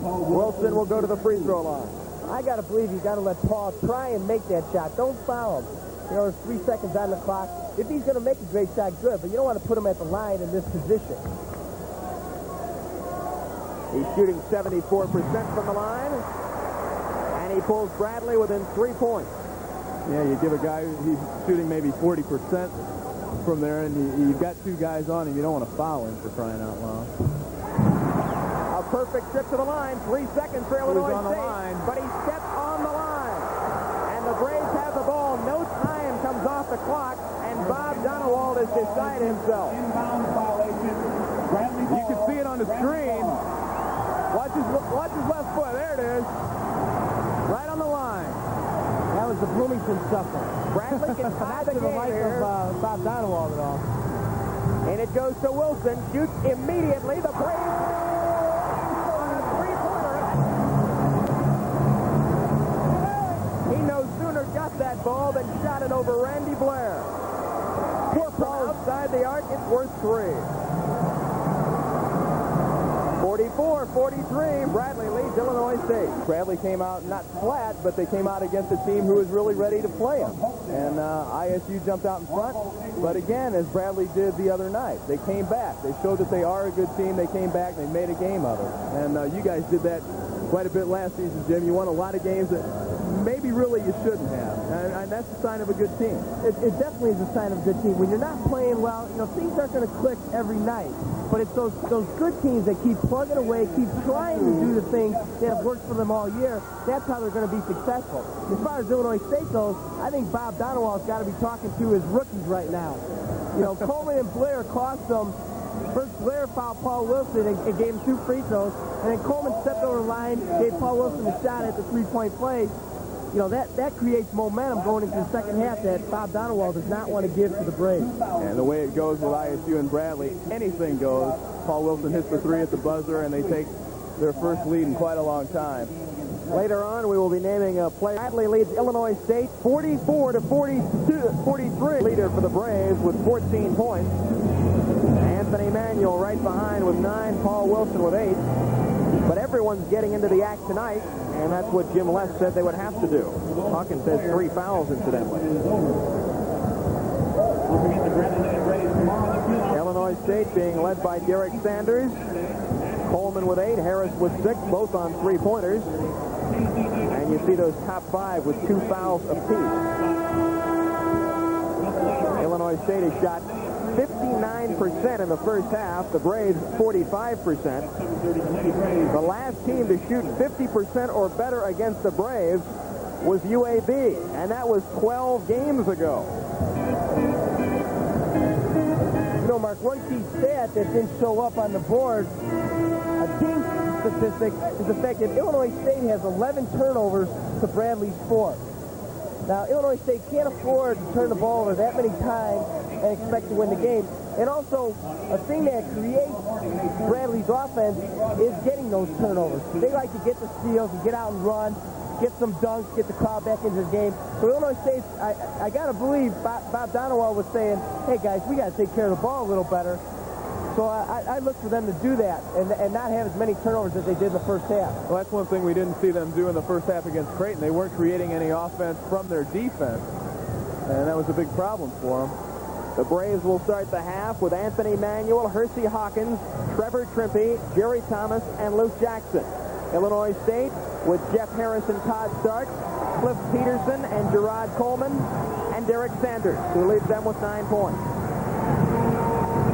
Wilson will go to the free throw line. I got to believe you got to let Paul try and make that shot. Don't foul him. You know, there's 3 seconds on the clock. If he's going to make a great shot, good, but you don't want to put him at the line in this position. He's shooting 74% from the line, and he pulls Bradley within 3 points. Yeah, you give a guy, he's shooting maybe 40% from there, and you've got 2 guys on him. You don't want to foul him for crying out loud. A perfect trip to the line. 3 seconds for Illinois on the State, line. but he stepped on the line. And the Braves have the ball. No time comes off the clock, and Bob Donewald is beside himself. Inbound violation. Bradley You can see it on the screen. Watch his left foot. There it is. Right on the line. That was the Bloomington shuffle. Bradley can tie the To the game right here. of Bob Donewald at all. And it goes to Wilson. Shoots immediately. The Braves on a three-pointer. He no sooner got that ball than shot it over Randy Blair. Poor ball outside the arc. It's worth 3. 44-43. Bradley leads Illinois State. Bradley came out not flat, but they came out against a team who was really ready to play him. And ISU jumped out in front. But again, as Bradley did the other night, they came back. They showed that they are a good team. They came back. They made a game of it. And you guys did that quite a bit last season, Jim. You won a lot of games that maybe really you shouldn't have. And that's a sign of a good team. It definitely is a sign of a good team. When you're not playing well, you know, things aren't going to click every night. But it's those good teams that keep plugging away, keep trying to do the things that have worked for them all year. That's how they're going to be successful. As far as Illinois State goes, I think Bob Donewald's got to be talking to his rookies right now. You know, Coleman and Blair cost them. First, Blair fouled Paul Wilson and gave him 2 free throws. And then Coleman stepped over the line, gave Paul Wilson a shot at the 3-point play. You know, that creates momentum going into the second half that Bob Donewald does not want to give to the Braves. And the way it goes with ISU and Bradley, anything goes. Paul Wilson hits the 3 at the buzzer, and they take their first lead in quite a long time. Later on, we will be naming a player. Bradley leads Illinois State 44-43. Leader for the Braves with 14 points. Anthony Manuel right behind with 9. Paul Wilson with 8. But everyone's getting into the act tonight, and that's what Jim Les said they would have to do. Hawkins says 3 fouls, incidentally. Illinois State being led by Derek Sanders. Coleman with 8, Harris with 6, both on 3-pointers. And you see those top 5 with 2 fouls apiece. Illinois State has shot 59% in the first half. The Braves 45%. The last team to shoot 50% or better against the Braves was UAB, and that was 12 games ago. You know, Mark, one key stat that didn't show up on the board, a team statistic, is the fact that Illinois State has 11 turnovers to Bradley's 4. Now, Illinois State can't afford to turn the ball over that many times and expect to win the game. And also, a thing that creates Bradley's offense is getting those turnovers. They like to get the steals and get out and run, get some dunks, get the crowd back into the game. So Illinois State, I got to believe Bob Donowell was saying, hey, guys, we got to take care of the ball a little better. So I look for them to do that and not have as many turnovers as they did in the first half. Well, that's one thing we didn't see them do in the first half against Creighton. They weren't creating any offense from their defense, and that was a big problem for them. The Braves will start the half with Anthony Manuel, Hersey Hawkins, Trevor Trimpe, Jerry Thomas, and Luke Jackson. Illinois State with Jeff Harris and Todd Stark, Cliff Peterson and Gerard Coleman, and Derek Sanders, who leads them with 9 points.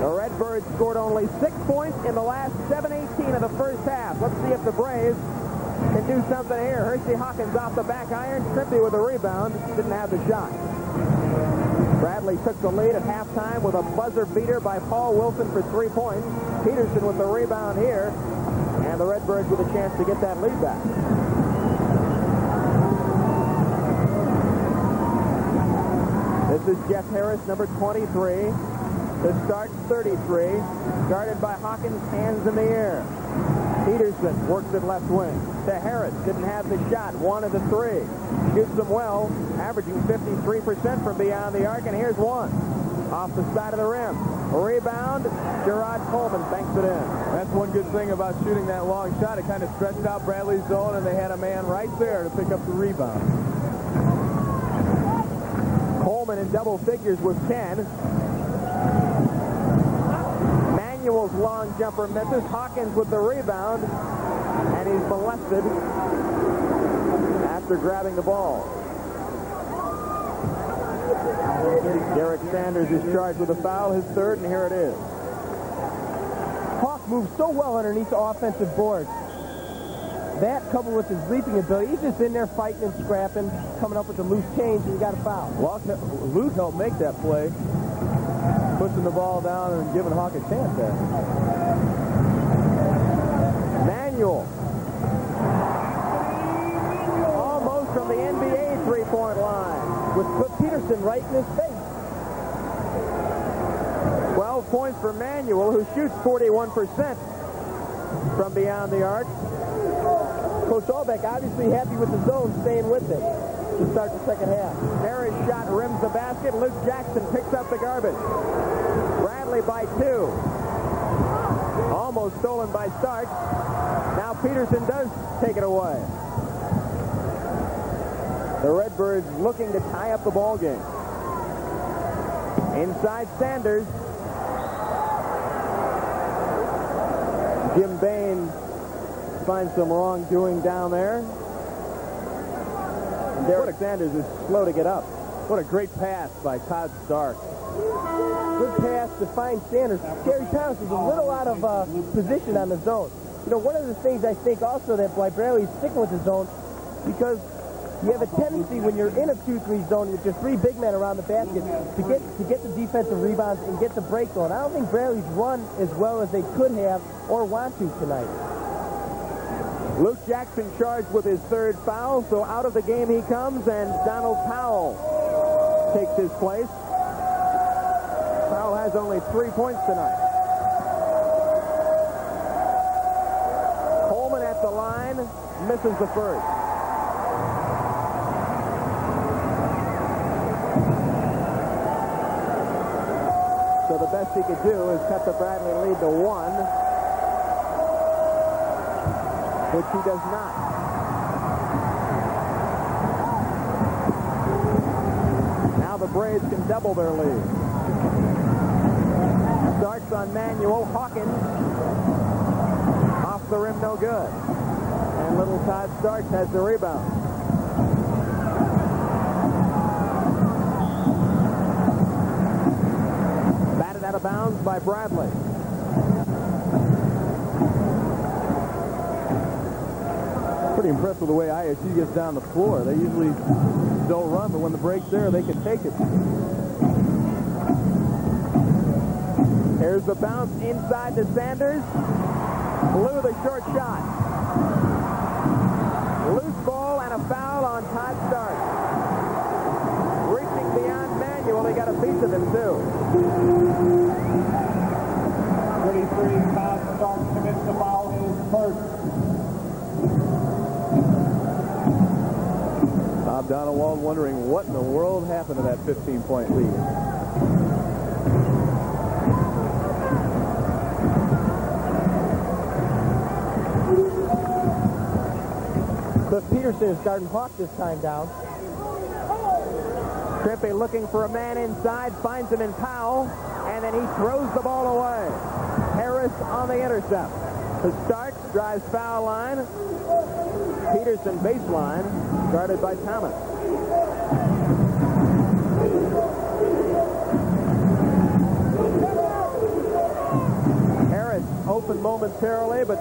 The Redbirds scored only 6 points in the last 7:18 of the first half. Let's see if the Braves can do something here. Hersey Hawkins off the back iron, Trimpe with a rebound, didn't have the shot. Bradley took the lead at halftime with a buzzer beater by Paul Wilson for 3 points. Peterson with the rebound here, and the Redbirds with a chance to get that lead back. This is Jeff Harris, number 23. The start 33, guarded by Hawkins, hands in the air. Peterson works at left wing. To Harris, didn't have the shot, 1 of the 3. Shoots them well, averaging 53% from beyond the arc, and here's one. Off the side of the rim. A rebound, Gerard Coleman banks it in. That's one good thing about shooting that long shot. It kind of stretched out Bradley's zone, and they had a man right there to pick up the rebound. Coleman in double figures with 10. Manuel's long jumper misses. Hawkins with the rebound, and he's molested after grabbing the ball. Derek Sanders is charged with a foul, his 3rd, and here it is. Hawk moves so well underneath the offensive board. That, coupled with his leaping ability, he's just in there fighting and scrapping, coming up with the loose change, and he got a foul. Luke helped make that play, pushing the ball down and giving Hawk a chance at it. Manuel. Almost from the NBA three-point line. With Cliff Peterson right in his face. 12 points for Manuel, who shoots 41% from beyond the arc. Coach Albeck obviously happy with the zone, staying with it to start the second half. Mary's shot rims the basket. Luke Jackson picks up the garbage. Bradley by 2. Almost stolen by Stark. Now Peterson does take it away. The Redbirds looking to tie up the ball game. Inside Sanders. Jim Bain finds some wrongdoing down there. And Derek Sanders is slow to get up. What a great pass by Todd Stark. Good pass to find Sanders. Jerry Thomas is a little out of position on the zone. You know, one of the things I think also that why Bradley is sticking with the zone, because you have a tendency when you're in a 2-3 zone with your 3 big men around the basket to get the defensive rebounds and get the break going. I don't think Bradley's run as well as they could have or want to tonight. Luke Jackson charged with his 3rd foul, so out of the game he comes, and Donald Powell takes his place. Powell has only 3 points tonight. Coleman at the line, misses the first. So the best he could do is cut the Bradley lead to 1, which he does not. Now the Braves can double their lead. Starks on Manuel. Hawkins off the rim, no good. And little Todd Starks has the rebound. Batted out of bounds by Bradley. Pretty impressed with the way ISU gets down the floor. They usually don't run, but when the break's there, they can take it. Here's the bounce inside to Sanders. Blew the short shot. Loose ball and a foul on Todd Stark. Reaching beyond Manuel, he got a piece of him too. 33, Todd Stark commits the foul, his first. Bob Donald wondering what in the world happened to that 15-point lead. Cliff Peterson is guarding Hawk this time down. Trippy looking for a man inside, finds him in Powell, and then he throws the ball away. Harris on the intercept. The Stark drives foul line. Peterson baseline, guarded by Thomas. Harris open momentarily, but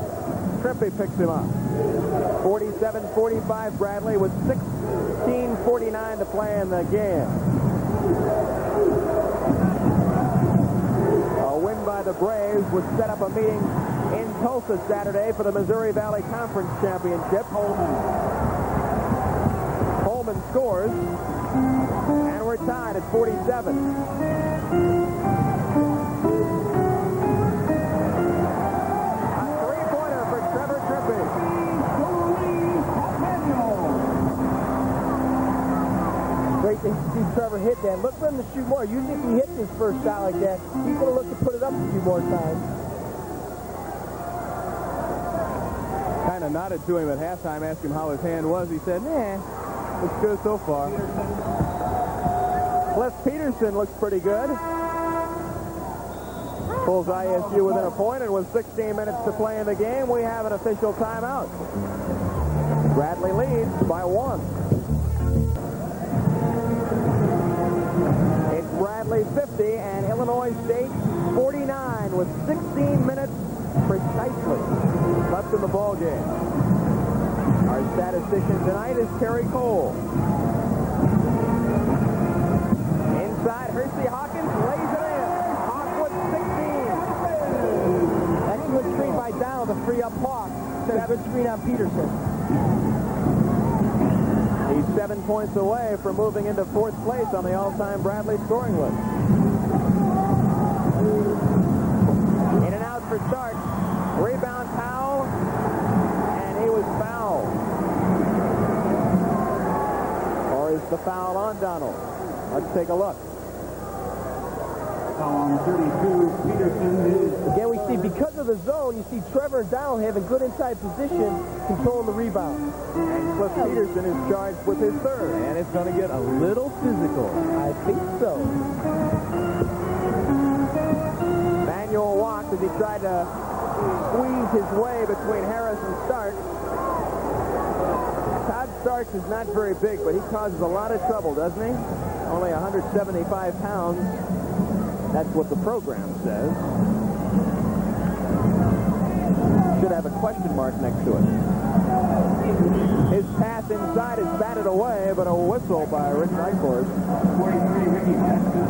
Trippy picks him up. 47-45 Bradley with 16:49 to play in the game. A win by the Braves would set up a meeting in Tulsa Saturday for the Missouri Valley Conference Championship. Holman scores, and we're tied at 47. Great to see Trevor hit that. Look for him to shoot more. Usually if he hits his first shot like that, he's going to look to put it up a few more times. Kind of nodded to him at halftime, asked him how his hand was. He said, nah, looks good so far. Cliff Peterson looks pretty good. Pulls ISU within a point, and with 16 minutes to play in the game, we have an official timeout. Bradley leads by 1. Bradley 50 and Illinois State 49 with 16 minutes precisely left in the ball game. Our statistician tonight is Terry Cole. Inside, Hersey Hawkins lays it in. Hawk with 16. That's a good screen by Donald to free up Hawk. That's a good screen on Peterson. He's 7 points away from moving into 4th place on the all-time Bradley scoring list. In and out for Stark. Rebound Powell, and he was fouled. Or is the foul on Donald? Let's take a look. On 32, Peterson is... Again, we see because of the zone, you see Trevor and Donald having good inside position, controlling the rebound. And Cliff Peterson is charged with his 3rd. And it's going to get a little physical. I think so. Manuel walked as he tried to squeeze his way between Harris and Stark. Todd Starks is not very big, but he causes a lot of trouble, doesn't he? Only 175 pounds. That's what the program says. Should have a question mark next to it. His pass inside is batted away, but a whistle by Rick Nyquist. 43, Ricky Texas.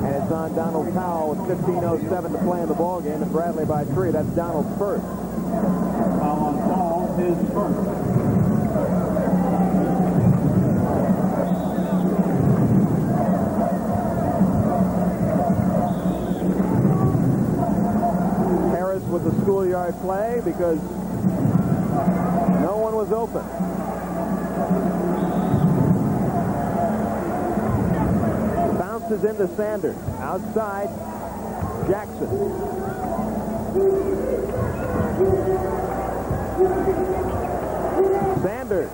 And it's on Donald Powell with 15:07 to play in the ballgame, and Bradley by 3. That's Donald's first. Foul on Paul, his first. With the schoolyard play because no one was open. Bounces into Sanders. Outside, Jackson. Sanders.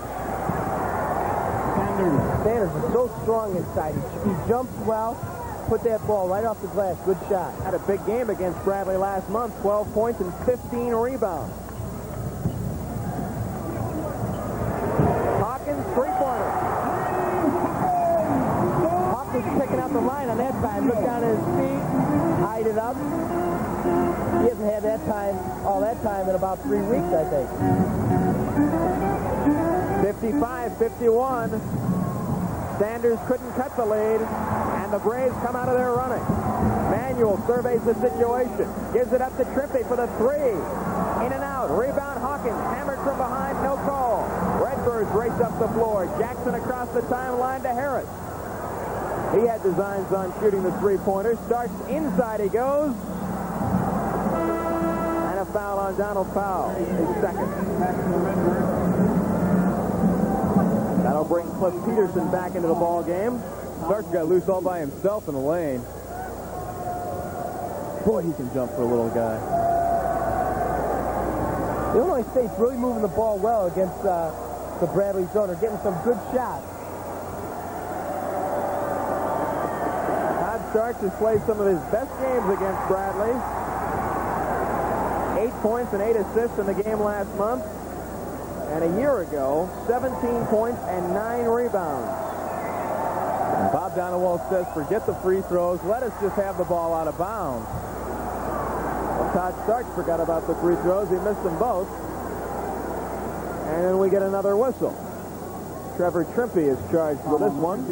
Sanders is so strong inside. He jumps well. Put that ball right off the glass. Good shot. Had a big game against Bradley last month. 12 points and 15 rebounds. Hawkins, three-pointer. Hawkins picking out the line on that time. Looked down at his feet, eyed it up. He hasn't had that time, all that time in about 3 weeks, I think. 55-51. Sanders couldn't cut the lead, and the Braves come out of there running. Manuel surveys the situation, gives it up to Trippy for the three. In and out, rebound Hawkins, hammered from behind, no call. Redbirds race up the floor. Jackson across the timeline to Harris. He had designs on shooting the three-pointer. Starks inside he goes. And a foul on Donald Powell, his second. That'll bring Cliff Peterson back into the ball game. Starks got loose all by himself in the lane. Boy, he can jump for a little guy. Illinois State's really moving the ball well against the Bradley zone. They're getting some good shots. Todd Starks has played some of his best games against Bradley. 8 points and 8 assists in the game last month. And a year ago, 17 points and 9 rebounds. And Bob Donowald says, forget the free throws. Let us just have the ball out of bounds. Well, Todd Starks forgot about the free throws. He missed them both. And then we get another whistle. Trevor Trimpey is charged with this one.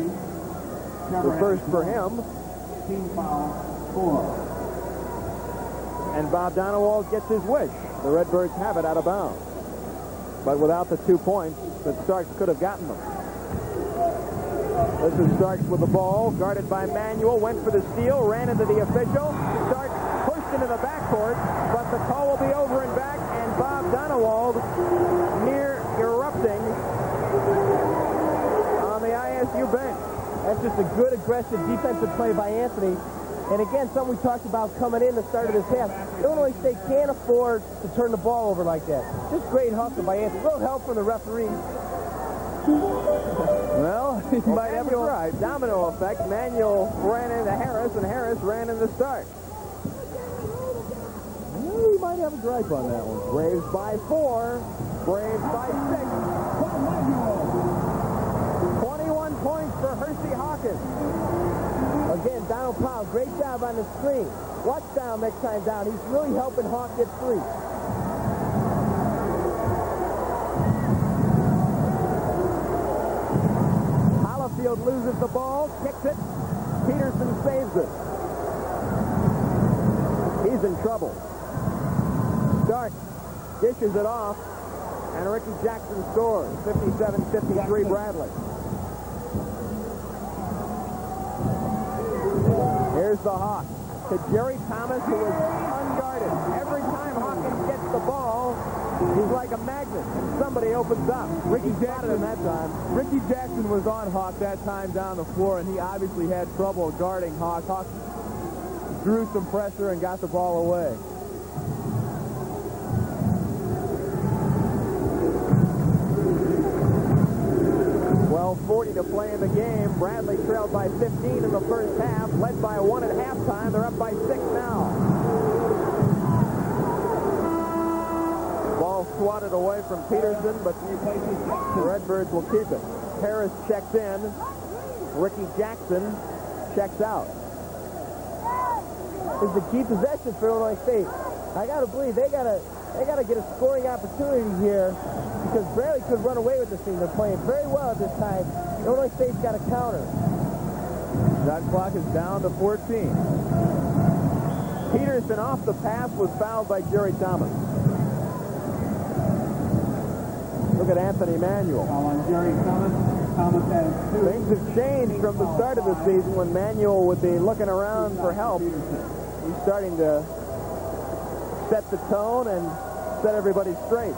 The first for him. Team foul 4. And Bob Donowald gets his wish. The Redbirds have it out of bounds. But without the 2 points that Starks could have gotten them. This is Starks with the ball, guarded by Manuel, went for the steal, ran into the official. Starks pushed into the backcourt, but the call will be over and back, and Bob Donowald near erupting on the ISU bench. That's just a good, aggressive defensive play by Anthony. And again, something we talked about coming in the start of this half. Illinois State can't afford to turn the ball over like that. Just great hustle by Anthony. A little help from the referee. Well, he might have it right. Domino effect. Manuel ran into Harris, and Harris ran into Starks. Well, he might have a gripe on that one. Braves by 4. Braves by 6. 21 points for Hersey Hawkins. Again, Donald Powell, great job on the screen. Watch down next time down. He's really helping Hawk get free. Hollifield loses the ball, kicks it. Peterson saves it. He's in trouble. Stark dishes it off, and Ricky Jackson scores. 57-53 Bradley. Here's the Hawk to Jerry Thomas, who is unguarded. Every time Hawkins gets the ball, he's like a magnet, and somebody opens up. Ricky Jackson him that time. Ricky Jackson was on Hawk that time down the floor, and he obviously had trouble guarding Hawk. Hawk drew some pressure and got the ball away. .40 to play in the game. Bradley trailed by 15 in the first half, led by 1 at halftime. They're up by 6 now. Ball swatted away from Peterson, but the Redbirds will keep it. Harris checks in. Ricky Jackson checks out. This is the key possession for Illinois State. I got to believe they got to get a scoring opportunity here, because Bradley could run away with this thing. They're playing very well at this time. Illinois State's got a counter. Shot clock is down to 14. Peterson off the pass was fouled by Jerry Thomas. Look at Anthony Manuel. Foul on Jerry Thomas. Thomas has 2. Things have changed from the start of the season when Manuel would be looking around for help. He's starting to set the tone and set everybody straight.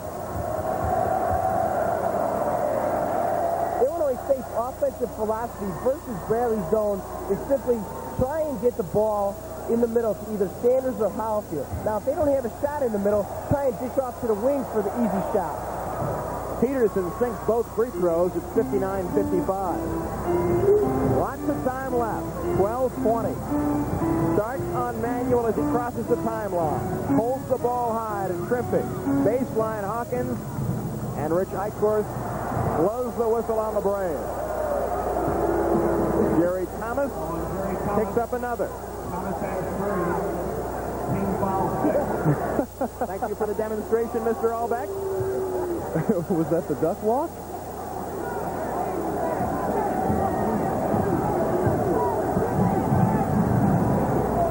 Illinois State's offensive philosophy versus Bradley's zone is simply try and get the ball in the middle to either Sanders or Hollifield. Now, if they don't have a shot in the middle, try and dish off to the wings for the easy shot. Peterson sinks both free throws. It's 59-55. Lots of time left. 12-20. Starts on Manuel as he crosses the timeline. Holds the ball high to Trimpey. Baseline Hawkins. And Rich Eichhorst blows the whistle on the Braves. Jerry Thomas picks up another. Thomas has 3. Team foul 6. Thank you for the demonstration, Mr. Albeck. Was that the duck walk?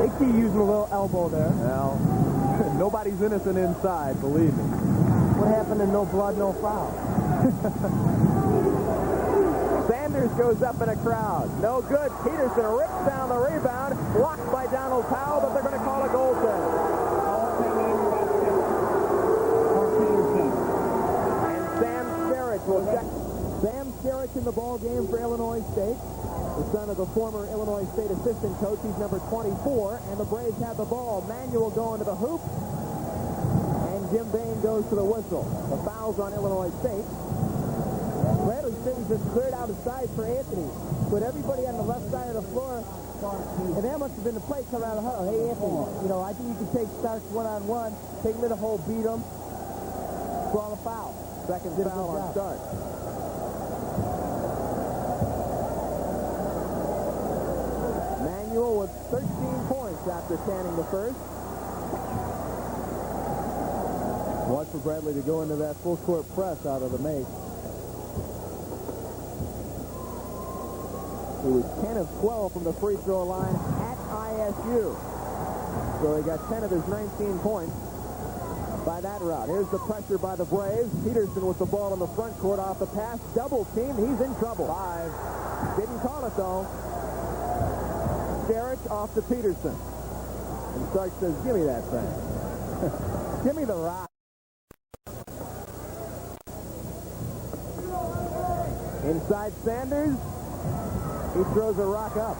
They keep using a little elbow there. Well, nobody's innocent inside, believe me. What happened to no blood, no foul? Sanders goes up in a crowd. No good. Peterson rips down the rebound. Blocked by Donald Powell, but they're going to call a goaltender. And Sam Sherrick will check. Sam Sherrick in the ball game for Illinois State. The son of the former Illinois State assistant coach. He's number 24, and the Braves have the ball. Manuel going to the hoop, and Jim Bain goes to the whistle. The foul's on Illinois State. Bradley City just cleared out a side for Anthony. Put everybody on the left side of the floor, and that must have been the play coming out of the huddle. Hey, Anthony, you know, I think you can take Starks one-on-one, take him to the hole, beat him, draw the foul. Second foul on Starks. Manuel with 13 points after canning the first. Watch for Bradley to go into that full-court press out of the make. He was 10 of 12 from the free throw line at ISU. So he got 10 of his 19 points by that route. Here's the pressure by the Braves. Peterson with the ball in the front court off the pass. Double team. He's in trouble. 5. Didn't call it, though. Derrick off to Peterson. And Stark says, give me that thing. Give me the rock. Inside Sanders. He throws a rock up.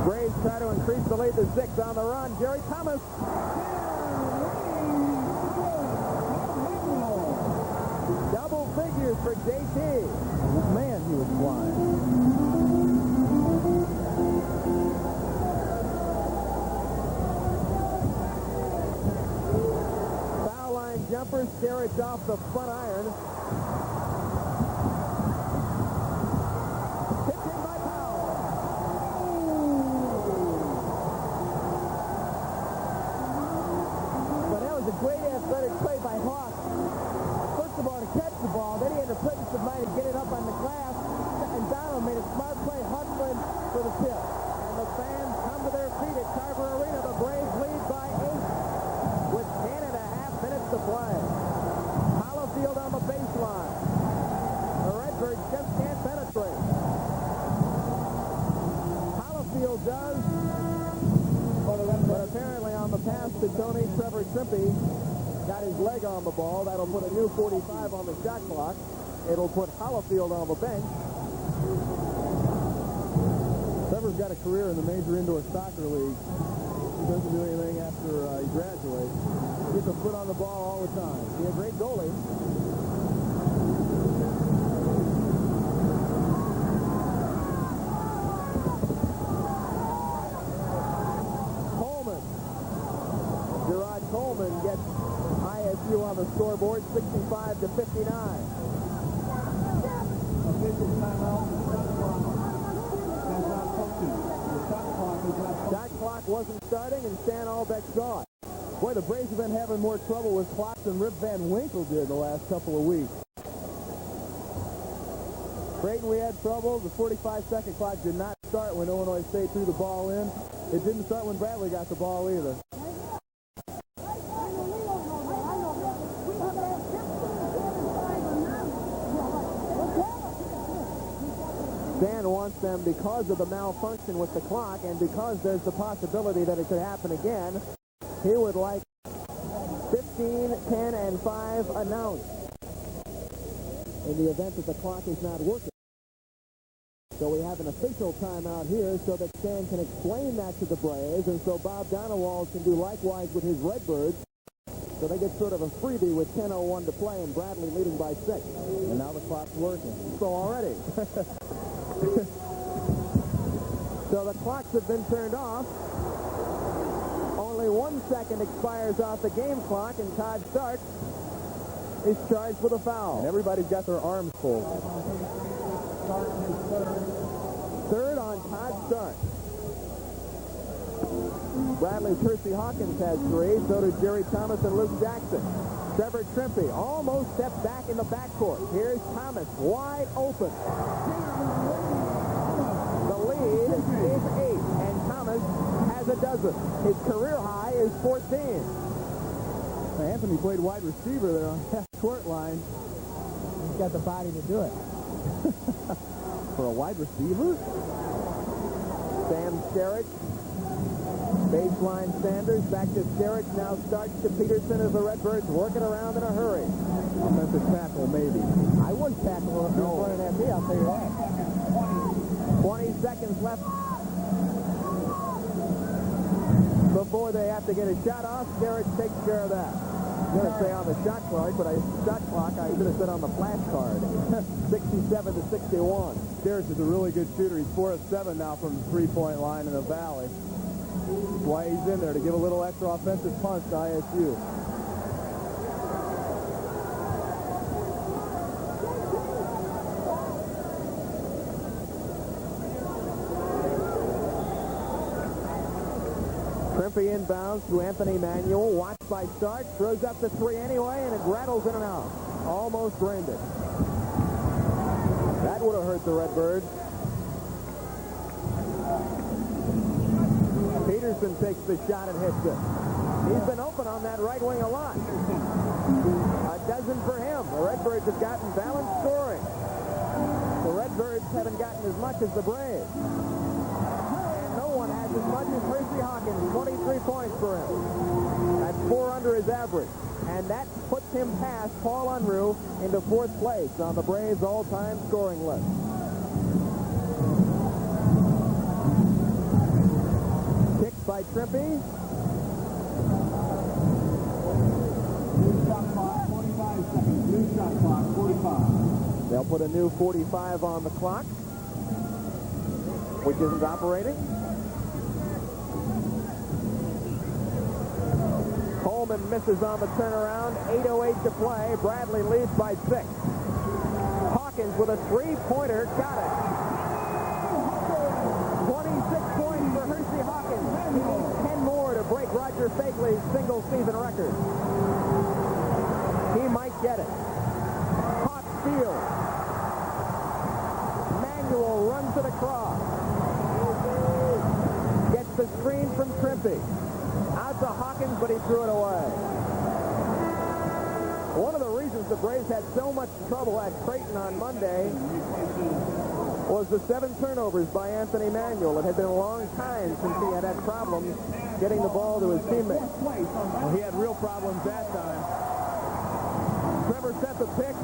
Braves try to increase the lead to 6 on the run. Jerry Thomas. Double figures for JT. Man, he was flying. Foul line jumper. Sterich off the front iron. Got his leg on the ball. That'll put a new 45 on the shot clock. It'll put Hollifield on the bench. Trevor's got a career in the major indoor soccer league. He doesn't do anything after he graduates. He gets a foot on the ball all the time. He's a great goalie. Coleman gets ISU on the scoreboard, 65 to 59. Shot clock wasn't starting, and Stan Albeck's gone. Boy, the Braves have been having more trouble with clocks than Rip Van Winkle did the last couple of weeks. Creighton, we had trouble. The 45-second clock did not start when Illinois State threw the ball in. It didn't start when Bradley got the ball either. Stan wants them, because of the malfunction with the clock and because there's the possibility that it could happen again, he would like 15, 10, and 5 announced in the event that the clock is not working. So we have an official timeout here so that Stan can explain that to the Braves, and so Bob Donewald can do likewise with his Redbirds. So they get sort of a freebie with 10:01 to play, and Bradley leading by 6. And now the clock's working. So already. So the clocks have been turned off. Only 1 second expires off the game clock, and Todd Stark is charged with a foul. And everybody's got their arms full. Third on Todd Stark. Bradley Percy Hawkins has 3. So do Jerry Thomas and Luke Jackson. Trevor Trimpe almost stepped back in the backcourt. Here's Thomas, wide open. The lead is 8, and Thomas has a dozen. His career high is 14. Anthony played wide receiver there on that court line. He's got the body to do it. For a wide receiver? Sam Skerrich. Baseline Sanders. Back to Skerrich. Now starts to Peterson as the Redbirds working around in a hurry. Offensive tackle, maybe. I wouldn't tackle him if he was running at me, I'll tell you that. 20 seconds left before they have to get a shot off. Skerrich takes care of that. I'm going to say on the shot clock, but I should have said on the flash card. 67 to 61. Skerrich is a really good shooter. He's 4 of 7 now from the three-point line in the Valley. That's why he's in there, to give a little extra offensive punch to ISU. Trimpe inbounds to Anthony Manuel. Watched by Stark. Throws up the three anyway, and it rattles in and out. Almost drained it. That would have hurt the Redbirds. Peterson takes the shot and hits it. He's been open on that right wing a lot. A dozen for him. The Redbirds have gotten balanced scoring. The Redbirds haven't gotten as much as the Braves. And no one has as much as Percy Hawkins. 23 points for him. That's 4 under his average. And that puts him past Paul Unruh into 4th place on the Braves' all-time scoring list. Kicked by Trimpe. New shot clock, 45 seconds. New shot clock, 45. They'll put a new 45 on the clock, which isn't operating. Coleman misses on the turnaround. 8:08 to play. Bradley leads by 6. Hawkins with a three-pointer. Got it. 26 points for Hersey Hawkins. He needs 10 more to break Roger Fagley's single-season record. He might get it. Hot steal. Manuel runs it across. Gets the screen from Trimpe. Out to Hawkins, but he threw it away. One of the reasons the Braves had so much trouble at Creighton on Monday was the 7 turnovers by Anthony Manuel. It had been a long time since he had problems getting the ball to his teammates. Well, he had real problems that time. Trevor set the pick.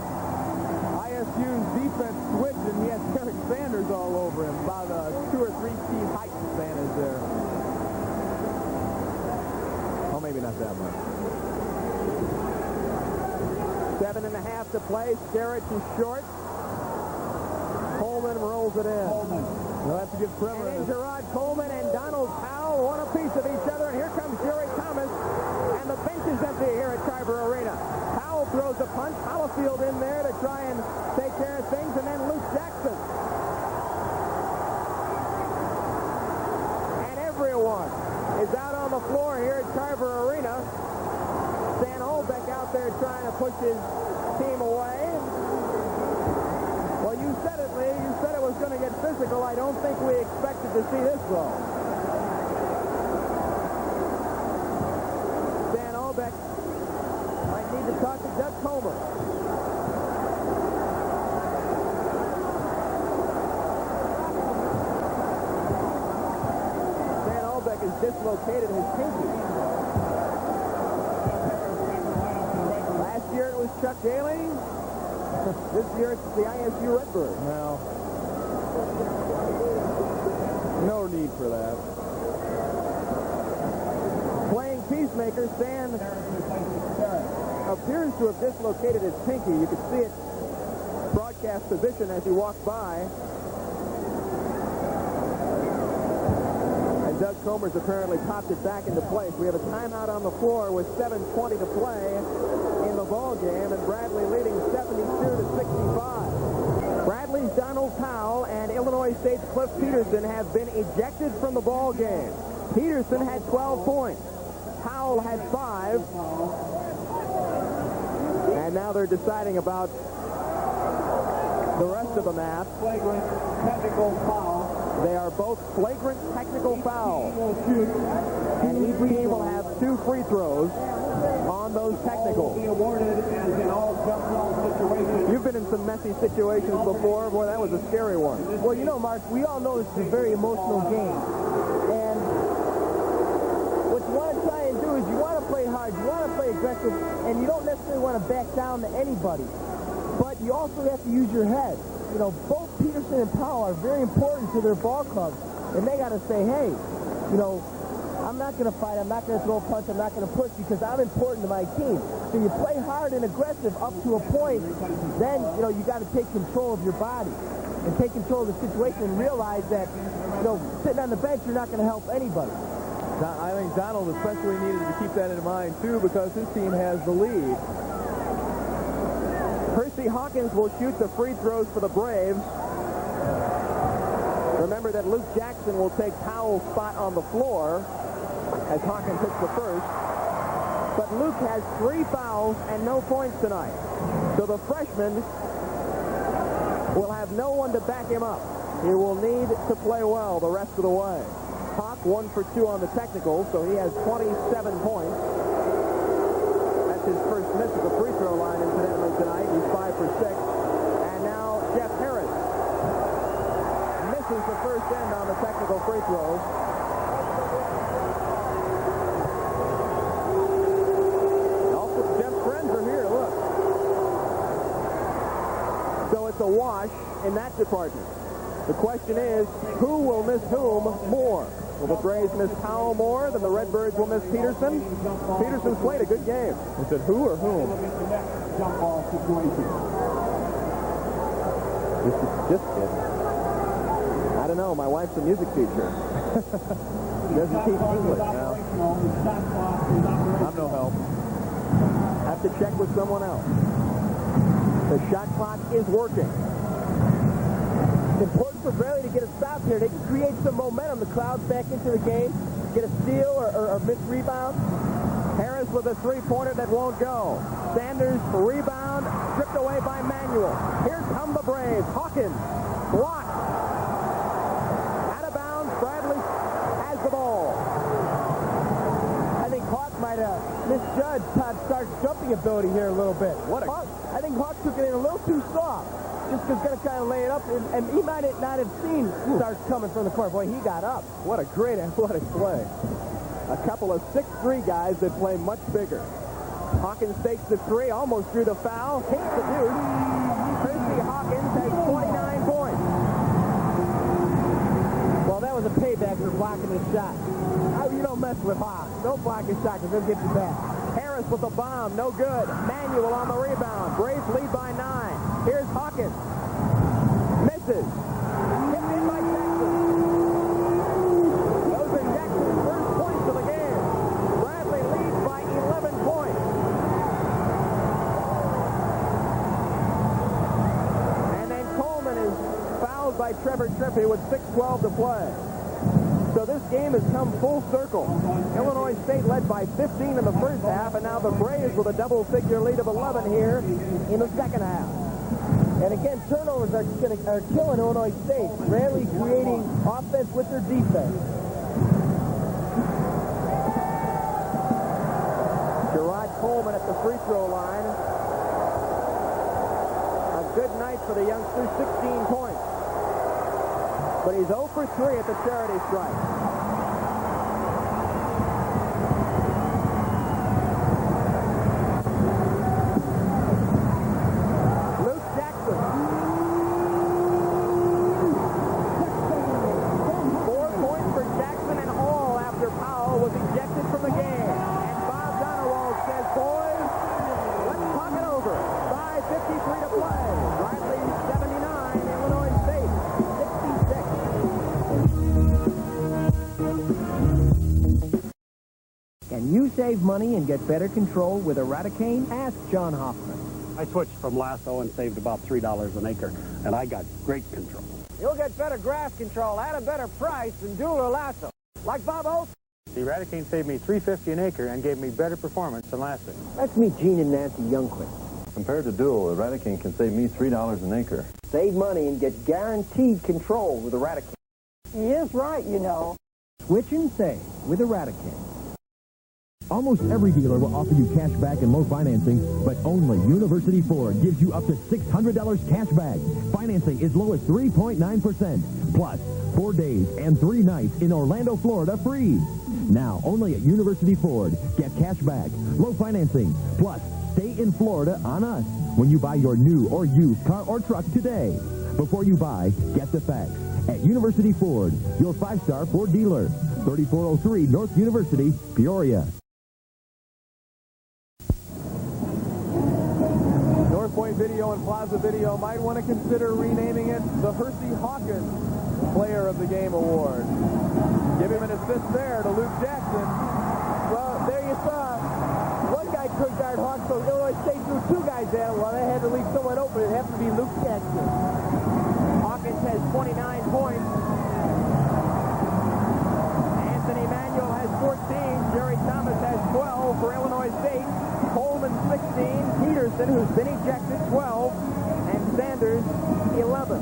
ISU's defense switched, and he had Derek Sanders all over him. About a 2 or 3 feet height advantage there. Oh, maybe not that much. 7.5 to play. Skerrich is short. Coleman rolls it in. We'll have to give Trevor And Gerard Coleman and Donald Powell want a piece of each other. And here comes Jerry Thomas. And the bench is empty here at Carver Arena. Powell throws a punch. Hollifield in there to try and take care of things. And then Luke Jackson. And everyone is out on the floor here at Carver Arena. Stan Olbeck out there trying to push his team away. Well, you said it, Lee. You said it was going to get physical. I don't think we expected to see this, though. Stan Olbeck might need to talk to Doug Comer. Stan Olbeck has dislocated his pinky. Last year it was Chuck Daly. This year it's the ISU Redbirds. Well, no need for that. Playing peacemaker, Stan appears to have dislocated his pinky. You could see it broadcast position as he walked by. And Doug Comer's apparently popped it back into place. We have a timeout on the floor with 7:20 to play in the ball game, and Bradley leading 72 to 65. Bradley's Donald Powell and Illinois State's Cliff Peterson have been ejected from the ball game. Peterson had 12 points. Powell had 5. And now they're deciding about the rest of the map. Flagrant technical foul. They are both flagrant technical fouls. And each team will have 2 free throws on those technicals. Be awarded as in all jump ball situations. You've been in some messy situations before. Boy, that was a scary one. Well, you know, Mark, we all know this is a very emotional game. And what you want to try and do is you want to play hard, you want to play aggressive, and you don't necessarily want to back down to anybody. But you also have to use your head. You know, both Peterson and Powell are very important to their ball clubs. And they got to say, hey, you know, I'm not going to fight, I'm not going to throw a punch, I'm not going to push because I'm important to my team. So you play hard and aggressive up to a point, then, you know, you got to take control of your body and take control of the situation and realize that, you know, sitting on the bench, you're not going to help anybody. I think Donald especially needed to keep that in mind, too, because his team has the lead. Percy Hawkins will shoot the free throws for the Braves. Remember that Luke Jackson will take Powell's spot on the floor as Hawkins hits the first. But Luke has 3 fouls and no points tonight. So the freshman will have no one to back him up. He will need to play well the rest of the way. Hawk 1 for 2 on the technical, so he has 27 points. That's his first miss at the free throw line, incidentally, tonight. He's 5 for 6. And now Jeff Harris misses the first end on the technical free throws. Also, Jeff's friends are here, look. So it's a wash in that department. The question is, who will miss whom more? Will the Braves miss Powell more than the Redbirds will miss Peterson? Peterson's played a good game. Is it who or whom? Look at the next jump ball situation. This kid. I don't know. My wife's a music teacher. She doesn't teach English now. I'm no help. Have to check with someone else. The shot clock is working. It's important for Bradley to get a stop here. They can create some momentum. The crowd's back into the game. Get a steal or miss rebound. Harris with a three-pointer that won't go. Sanders, rebound, stripped away by Manuel. Here come the Braves. Hawkins, blocked. Out of bounds, Bradley has the ball. I think Hawk might have misjudged Todd Stark's jumping ability here a little bit. I think Hawk took it in a little too soft. Just was going to kind of lay it up, and he might not have seen Starks coming from the court. Boy, he got up. What a great athletic play. A couple of 6'3" guys that play much bigger. Hawkins takes the three, almost drew the foul, hits the deuce. Percy Hawkins has 29 points. Well, that was a payback for blocking his shot. You don't mess with Hawk. Don't block his shot because he'll get you back. Harris with the bomb, no good. Manuel on the rebound. Braves lead by 9. Here's Hawkins. Misses. Hit in by Jackson. Those are Jackson's first points of the game. Bradley leads by 11 points. And then Coleman is fouled by Trevor Trippey with 6:12 to play. So this game has come full circle. Illinois State led by 15 in the first half, and now the Braves with a double-figure lead of 11 here in the second half. And again, turnovers are killing Illinois State. Rarely creating offense with their defense. Gerard Coleman at the free throw line. A good night for the youngster, 16 points. But he's 0 for 3 at the charity stripe. Luke Jackson. 4 points for Jackson and all after Powell was ejected from the game. And Bob Donowald says, boys, let's talk it over. 5:53 to play. Bradley 79, Illinois State 66. Can you save money and get better control with Eradicane? Ask John Hoffman. I switched from lasso and saved about $3 an acre, and I got great control. You'll get better grass control at a better price than dual or lasso. Like Bob Olson. The Eradicane saved me $3.50 an acre and gave me better performance than lasso. Let's meet Gene and Nancy Youngquist. compared to dual, Eradicate can save me $3 an acre. Save money and get guaranteed control with Eradicate. He is right, you know. Switch and save with Eradicate. Almost every dealer will offer you cash back and low financing, but only University Ford gives you up to $600 cash back. Financing as low as 3.9%. Plus, 4 days and 3 nights in Orlando, Florida free. Now, only at University Ford. Get cash back, low financing, plus stay in Florida on us when you buy your new or used car or truck today. Before you buy, get the facts. At University Ford, your 5-star Ford dealer. 3403 North University, Peoria. North Point Video and Plaza Video might want to consider renaming it the Hersey Hawkins Player of the Game Award. Give him an assist there to Luke Jackson. Well, there you saw. One guy could guard Hawks, so Illinois State threw 2 guys at him. Well, they had to leave someone open. It happened to be Luke Jackson. Hawkins has 29 points. Anthony Manuel has 14. Jerry Thomas has 12 for Illinois State. Coleman 16. Peterson, who's been ejected, 12. And Sanders, 11.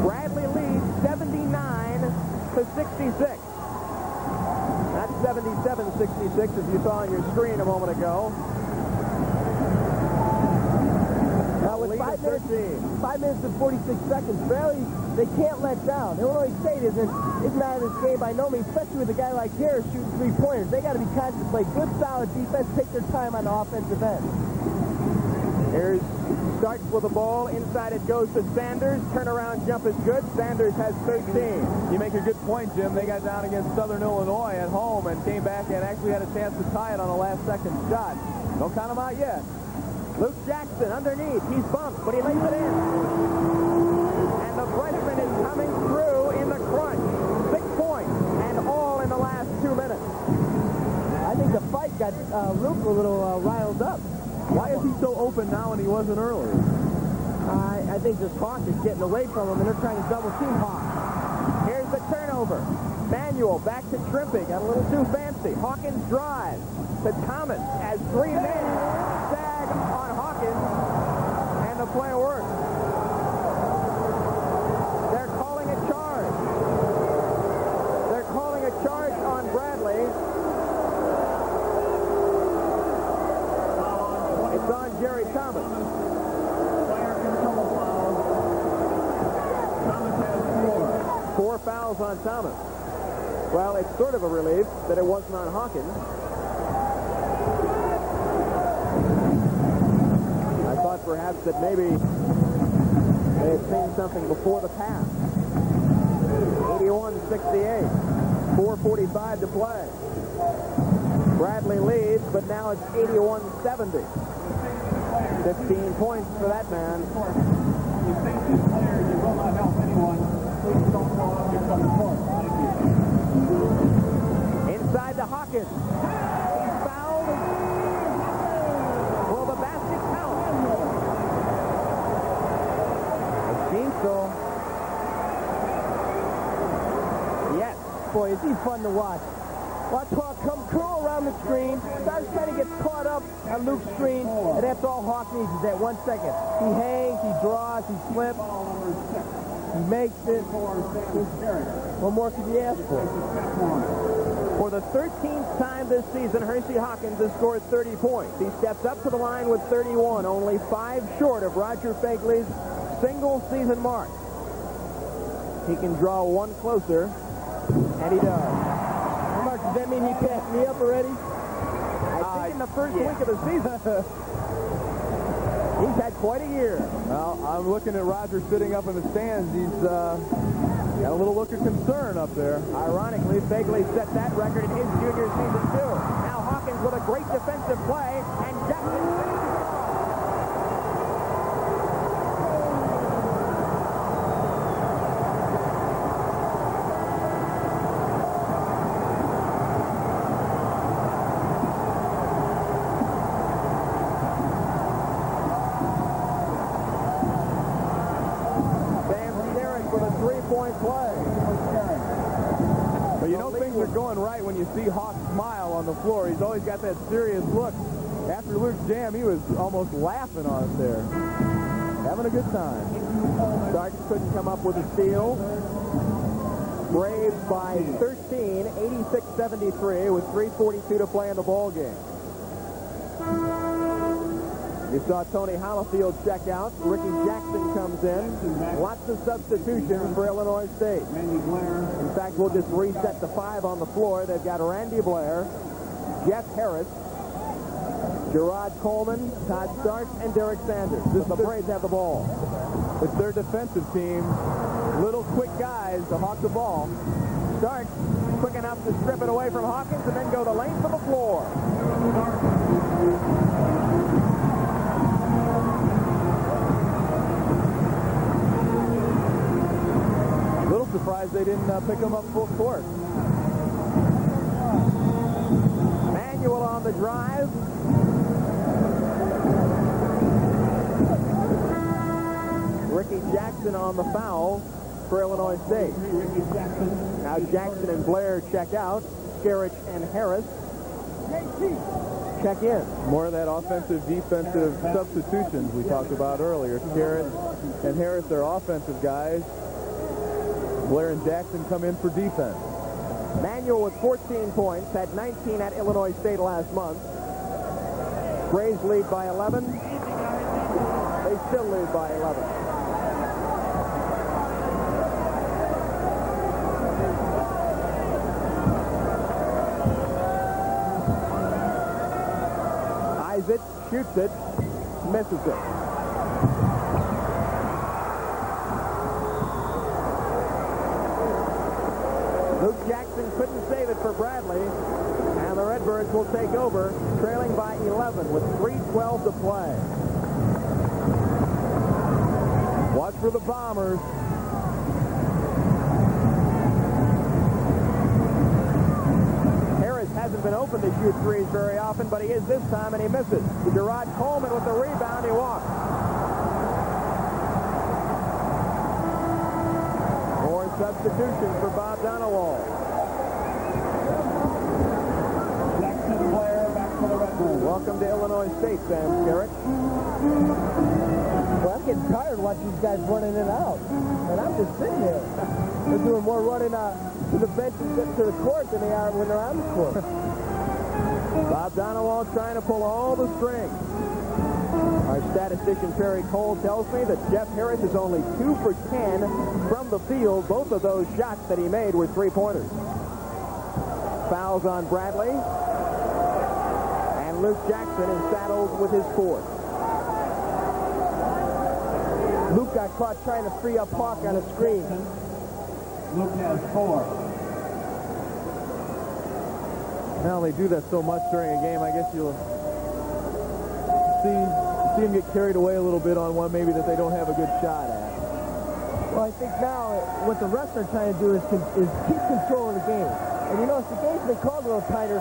Bradley leads 79 to 66. That's 77-66 as you saw on your screen a moment ago. Now with 5 minutes and 46 seconds, Bradley, they can't let down. Illinois State isn't out of this game by no means, especially with a guy like Harris shooting 3-pointers. They got to be conscious, play good, solid defense, take their time on the offensive end. Here's starts with the ball. Inside it goes to Sanders. Turnaround jump is good. Sanders has 13. You make a good point, Jim. They got down against Southern Illinois at home and came back and actually had a chance to tie it on a last-second shot. Don't count them out yet. Luke Jackson underneath. He's bumped, but he lays it in. And the freshman is coming through in the crunch. 6 points, and all in the last 2 minutes. I think the fight got Luke a little riled up. Why is he so open now and he wasn't earlier? I think this Hawk is getting away from him, and they're trying to double-team Hawk. Here's the turnover. Manuel back to Trimpe. Got a little too fancy. Hawkins drives to Thomas as 3 men sag on Hawkins, and the play works. They're calling a charge. They're calling a charge on Bradley. It's on Jerry Thomas. Player control foul. Thomas has 4. 4 fouls on Thomas. Well, it's sort of a relief that it wasn't on Hawkins. I thought perhaps that maybe they had seen something before the pass. 81-68. 4:45 to play. Bradley leads, but now it's 81-70. 15 points for that man. You think this player, you will not help anyone. Please don't fall off your coming court. Thank you. Inside to Hawkins. He's fouled. Will the basket count? It seems so. Yes. Boy, is he fun to watch. Watch Hawk come curl around the screen, starts trying to get caught up on Luke's screen, and that's all Hawk needs is that 1 second. He hangs, he draws, he slips, he makes it. What more could you ask for? For the 13th time this season, Hersey Hawkins has scored 30 points. He steps up to the line with 31, only 5 short of Roger Fagley's single-season mark. He can draw one closer, and he does. Mark, does that mean he passed me up already? I think in the first week of the season, he's had quite a year. Well, I'm looking at Roger sitting up in the stands. He's got a little look of concern up there. Ironically, Fagley set that record in his junior season, too. Now Hawkins with a great defensive play, and Jackson finishes. going right when you see Hawk smile on the floor. He's always got that serious look. After Luke's jam, he was almost laughing on us there. Having a good time. Starks couldn't come up with a steal. Braves by 13, 86-73 with 3:42 to play in the ball game. You saw Tony Hollifield check out. Ricky Jackson comes in. Lots of substitutions for Illinois State. In fact, we'll just reset the 5 on the floor. They've got Randy Blair, Jeff Harris, Gerard Coleman, Todd Starks, and Derek Sanders. The Braves have the ball. It's their defensive team. Little quick guys to hawk the ball. Starks quick enough to strip it away from Hawkins and then go the length of the floor. A little surprised they didn't pick him up full court. Manuel on the drive. Ricky Jackson on the foul for Illinois State. Now Jackson and Blair check out. Skerich and Harris check in. More of that offensive-defensive substitutions we talked about earlier. Skerich and Harris are offensive guys. Blair and Jackson come in for defense. Manuel with 14 points, had 19 at Illinois State last month. Braves lead by 11. They still lead by 11. Isaac shoots it, misses it. Luke Jackson couldn't save it for Bradley, and the Redbirds will take over, trailing by 11 with 3:12 to play. Watch for the Bombers. Harris hasn't been open to shoot threes very often, but he is this time, and he misses. Gerard Coleman with the rebound, he walks. More substitutions for Bob Donowald. Jackson Blair back for the Redbirds. Welcome to Illinois State, Sam Skerich. Well, I'm getting tired watching these guys running in and out. And I'm just sitting there. They're doing more running to the bench and to the court than they are when they're on the court. Bob Donowald trying to pull all the strings. Our statistician Terry Cole tells me that Jeff Harris is only 2 for 10 from the field. Both of those shots that he made were three-pointers. Fouls on Bradley. And Luke Jackson is saddled with his fourth. Luke got caught trying to free up Hawk on a screen. Luke has 4. Now they do that so much during a game, I guess you'll see him get carried away a little bit on one maybe that they don't have a good shot at. Well, I think now what the refs are trying to do is keep control of the game. And you notice the game's been called a little tighter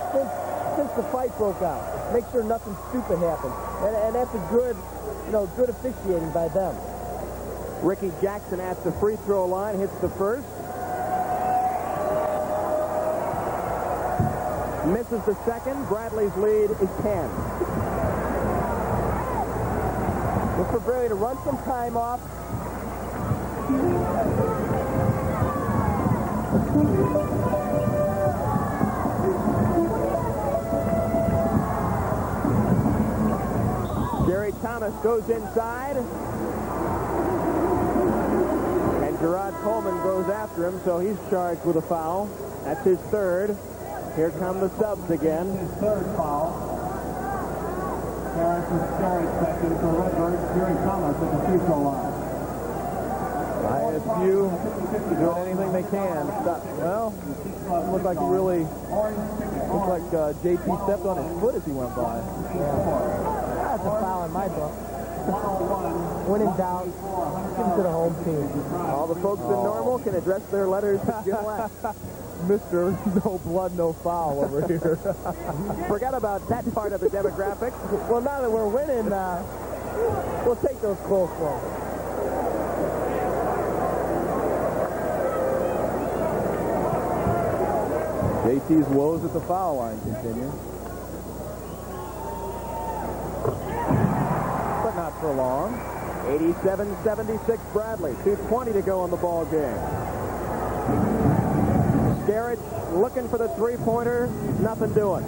since the fight broke out. Make sure nothing stupid happens. And that's a good officiating by them. Ricky Jackson at the free throw line, hits the first. Misses the second. Bradley's lead is 10. Look for Brady to run some time off. Jerry Thomas goes inside. And Gerard Coleman goes after him, so he's charged with a foul. That's his third. Here come the subs again. His third foul. Harris and Skerich second for Redbirds. Jerry Thomas at the free throw line. ISU doing anything they can. Well, looked like he really looked like JT stepped on his foot as he went by. That's a foul in my book. When in doubt, give it to the home team. All the folks in Normal can address their letters to Jim West. Mr. No Blood, No Foul over here. Forget about that part of the demographic. Well, now that we're winning, we'll take those close ones. JT's woes at the foul line continue. But not for long. 87-76 Bradley. 2:20 to go on the ball game. Skerich looking for the three-pointer. Nothing doing.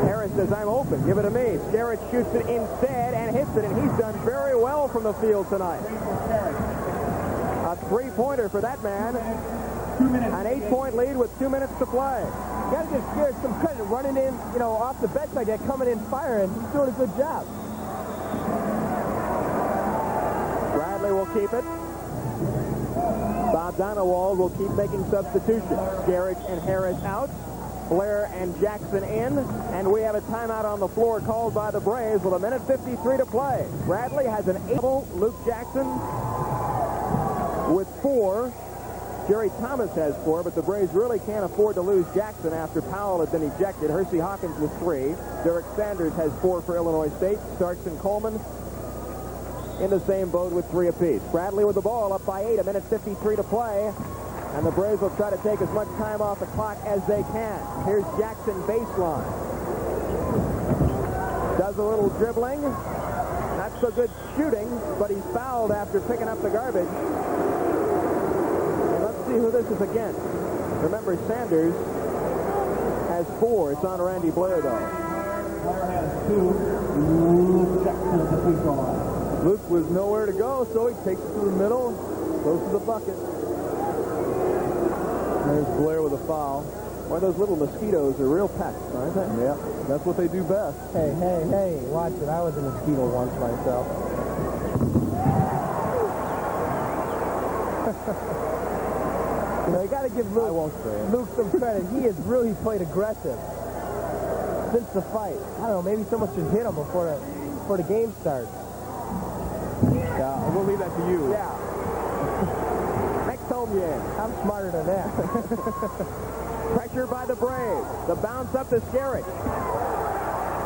Harris says, I'm open. Give it to me. Skerich shoots it instead and hits it, and he's done very well from the field tonight. A three-pointer for that man. An 8-point lead with 2 minutes to play. You got to give Skerich some credit running in, off the bench like that, coming in firing. He's doing a good job. Bradley will keep it. Bob Donowald will keep making substitutions. Skerich and Harris out. Blair and Jackson in. And we have a timeout on the floor called by the Braves with 1:53 to play. Bradley has an 8. Luke Jackson with 4. Jerry Thomas has 4, but the Braves really can't afford to lose Jackson after Powell had been ejected. Hersey Hawkins with 3. Derek Sanders has 4 for Illinois State. Starks and Coleman in the same boat with 3 apiece. Bradley with the ball up by 8, 1:53 to play. And the Braves will try to take as much time off the clock as they can. Here's Jackson baseline. Does a little dribbling. Not so good shooting, but he's fouled after picking up the garbage. And let's see who this is against. Remember, Sanders has 4. It's on Randy Blair, though. Blair has 2. Luke Jackson at the free throw line. Luke was nowhere to go, so he takes it to the middle, goes to the bucket. There's Blair with a foul. Boy, those little mosquitoes are real pests, aren't they? Yeah, that's what they do best. Hey, watch it. I was a mosquito once myself. You got to give Luke some credit. He has really played aggressive since the fight. I don't know, maybe someone should hit him before the game starts. Yeah, we'll leave that to you. Yeah. Next home game. I'm smarter than that. Pressure by the Braves. The bounce up to Skerich.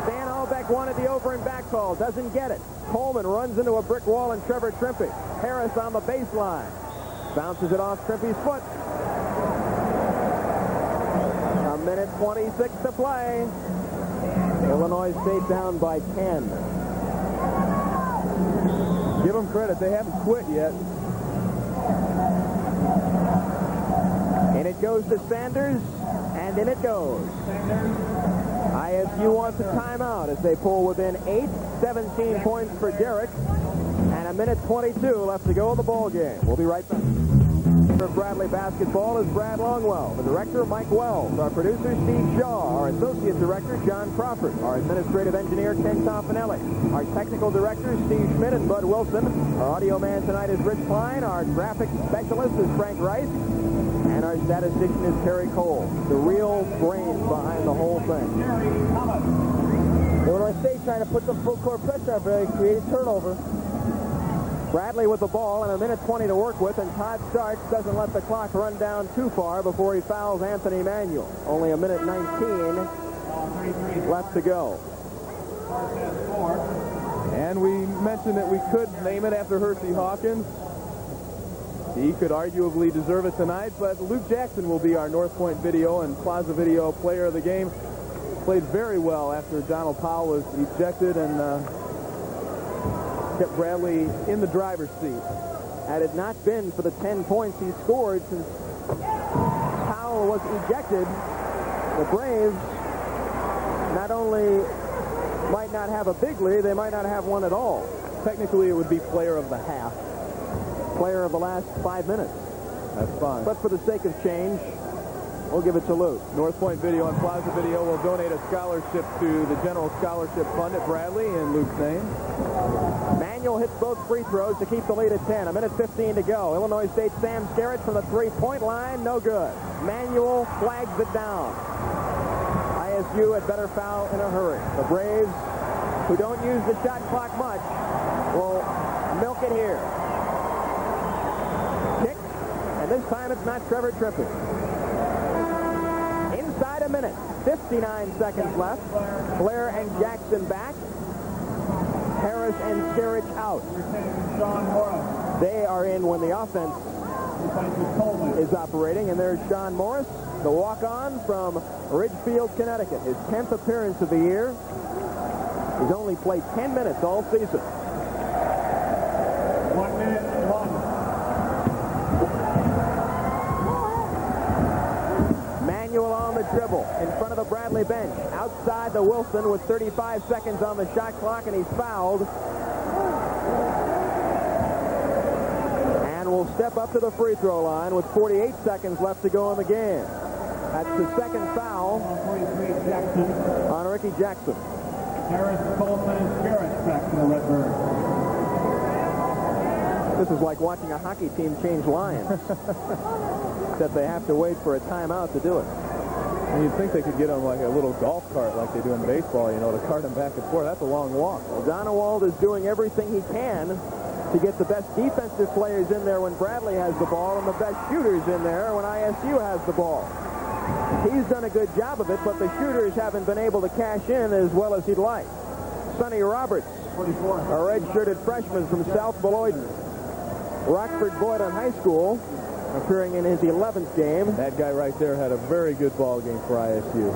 Stan Albeck wanted the over and back call. Doesn't get it. Coleman runs into a brick wall and Trevor Trimpe. Harris on the baseline. Bounces it off Trimpe's foot. 1:26 to play. Illinois State down by 10. Give them credit. They haven't quit yet. And it goes to Sanders, and in it goes. ISU wants a timeout as they pull within 8, 17 points for Derek, and 1:22 left to go in the ball game. We'll be right back. For Bradley basketball is Brad Longwell. The director, Mike Wells. Our producer, Steve Shaw. Our associate director, John Crawford. Our administrative engineer, Ken Toffanelli. Our technical director, Steve Schmidt and Bud Wilson. Our audio man tonight is Rich Klein. Our graphic specialist is Frank Rice. And our statistician is Terry Cole. The real brains behind the whole thing. Illinois State trying to put some full court pressure on Bradley, create a turnover. Bradley with the ball and 1:20 to work with, and Todd Starks doesn't let the clock run down too far before he fouls Anthony Manuel. Only 1:19 left to go. And we mentioned that we could name it after Hersey Hawkins. He could arguably deserve it tonight, but Luke Jackson will be our North Point Video and Plaza Video player of the game. Played very well after Donald Powell was ejected and kept Bradley in the driver's seat. Had it not been for the 10 points he scored since Powell was ejected, the Braves not only might not have a big lead, they might not have one at all. Technically, it would be player of the half. Player of the last 5 minutes. That's fine. But for the sake of change, we'll give it to Luke. North Point Video and Plaza Video will donate a scholarship to the General Scholarship Fund at Bradley in Luke's name. Manuel hits both free throws to keep the lead at 10. 1:15 to go. Illinois State Sam Skerich from the three-point line. No good. Manuel flags it down. ISU had better foul in a hurry. The Braves, who don't use the shot clock much, will milk it here. Kick, and this time it's not Trevor Trimpe. Inside a minute. 59 seconds left. Blair and Jackson back. Harris and Skerich out. They are in when the offense is operating, and there's Sean Morris the walk-on from Ridgefield, Connecticut. His 10th appearance of the year. He's only played 10 minutes all season. 1 minute, 1. Manuel on the dribble in front of the Bradley bench. Outside the Wilson with 35 seconds on the shot clock, and he's fouled. And will step up to the free throw line with 48 seconds left to go in the game. That's the second foul 43, Jackson. on Ricky Jackson. Harris, Coleman, and Garrett back to the Redbirds. This is like watching a hockey team change lines. Except they have to wait for a timeout to do it. And you'd think they could get on like a little golf cart like they do in baseball, you know, to cart them back and forth. That's a long walk. Well, Donewald is doing everything he can to get the best defensive players in there when Bradley has the ball and the best shooters in there when ISU has the ball. He's done a good job of it, but the shooters haven't been able to cash in as well as he'd like. Sonny Roberts, 44. a red-shirted freshman from South Beloit, Rockford Boyden High School, appearing in his 11th game. That guy right there had a very good ball game for ISU.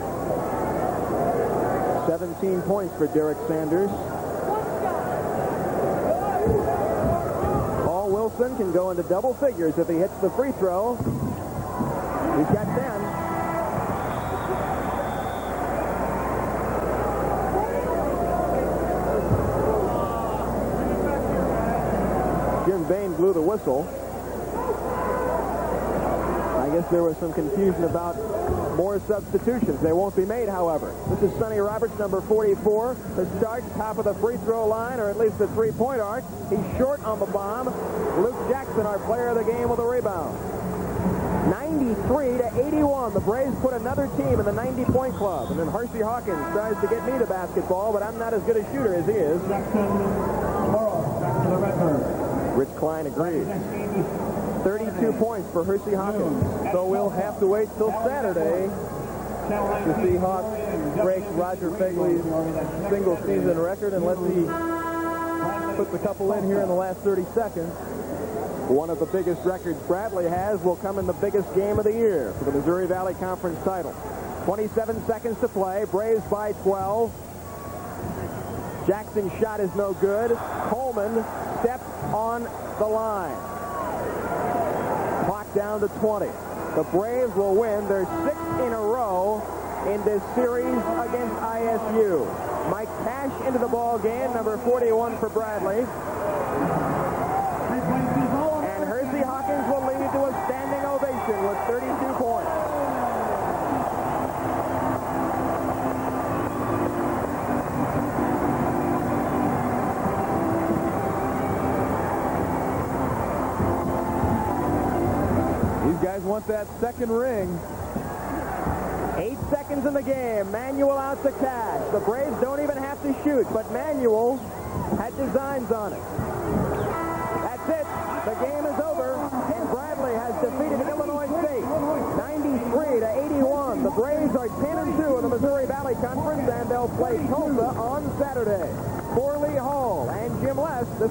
17 points for Derek Sanders. Paul Wilson can go into double figures if he hits the free throw. He's got 10. Jim Bain blew the whistle. I guess there was some confusion about more substitutions. They won't be made, however. This is Sonny Roberts, number 44. The start, top of the free throw line, or at least the three-point arc. He's short on the bomb. Luke Jackson, our player of the game, with a rebound. 93-81. The Braves put another team in the 90-point club. And then Hersey Hawkins tries to get me to basketball, but I'm not as good a shooter as he is. Jackson, Morrow, back to the Redbirds. Rich Klein agrees. 32 points for Hersey Hawkins. So we'll have to wait till Saturday to see Hawks break Roger Fegley's single-season record, unless he puts a couple in here in the last 30 seconds. One of the biggest records Bradley has will come in the biggest game of the year for the Missouri Valley Conference title. 27 seconds to play. Braves by 12. Jackson's shot is no good. Coleman steps on the line. Clock down to 20. The Braves will win their 6th in a row in this series against ISU. Mike Cash into the ball game, number 41 for Bradley. And Hersey Hawkins will lead to a standing ovation with 32 points. These guys want that second ring. 8 seconds in the game. Manuel out to Cash. The Braves don't even have to shoot, but Manuel had designs on it. That's it. The game is over, and Bradley has defeated Illinois State 93-81. The Braves are 10-2 in the Missouri Valley Conference, and they'll play Tulsa on Saturday. For Lee Hall and Jim Les, this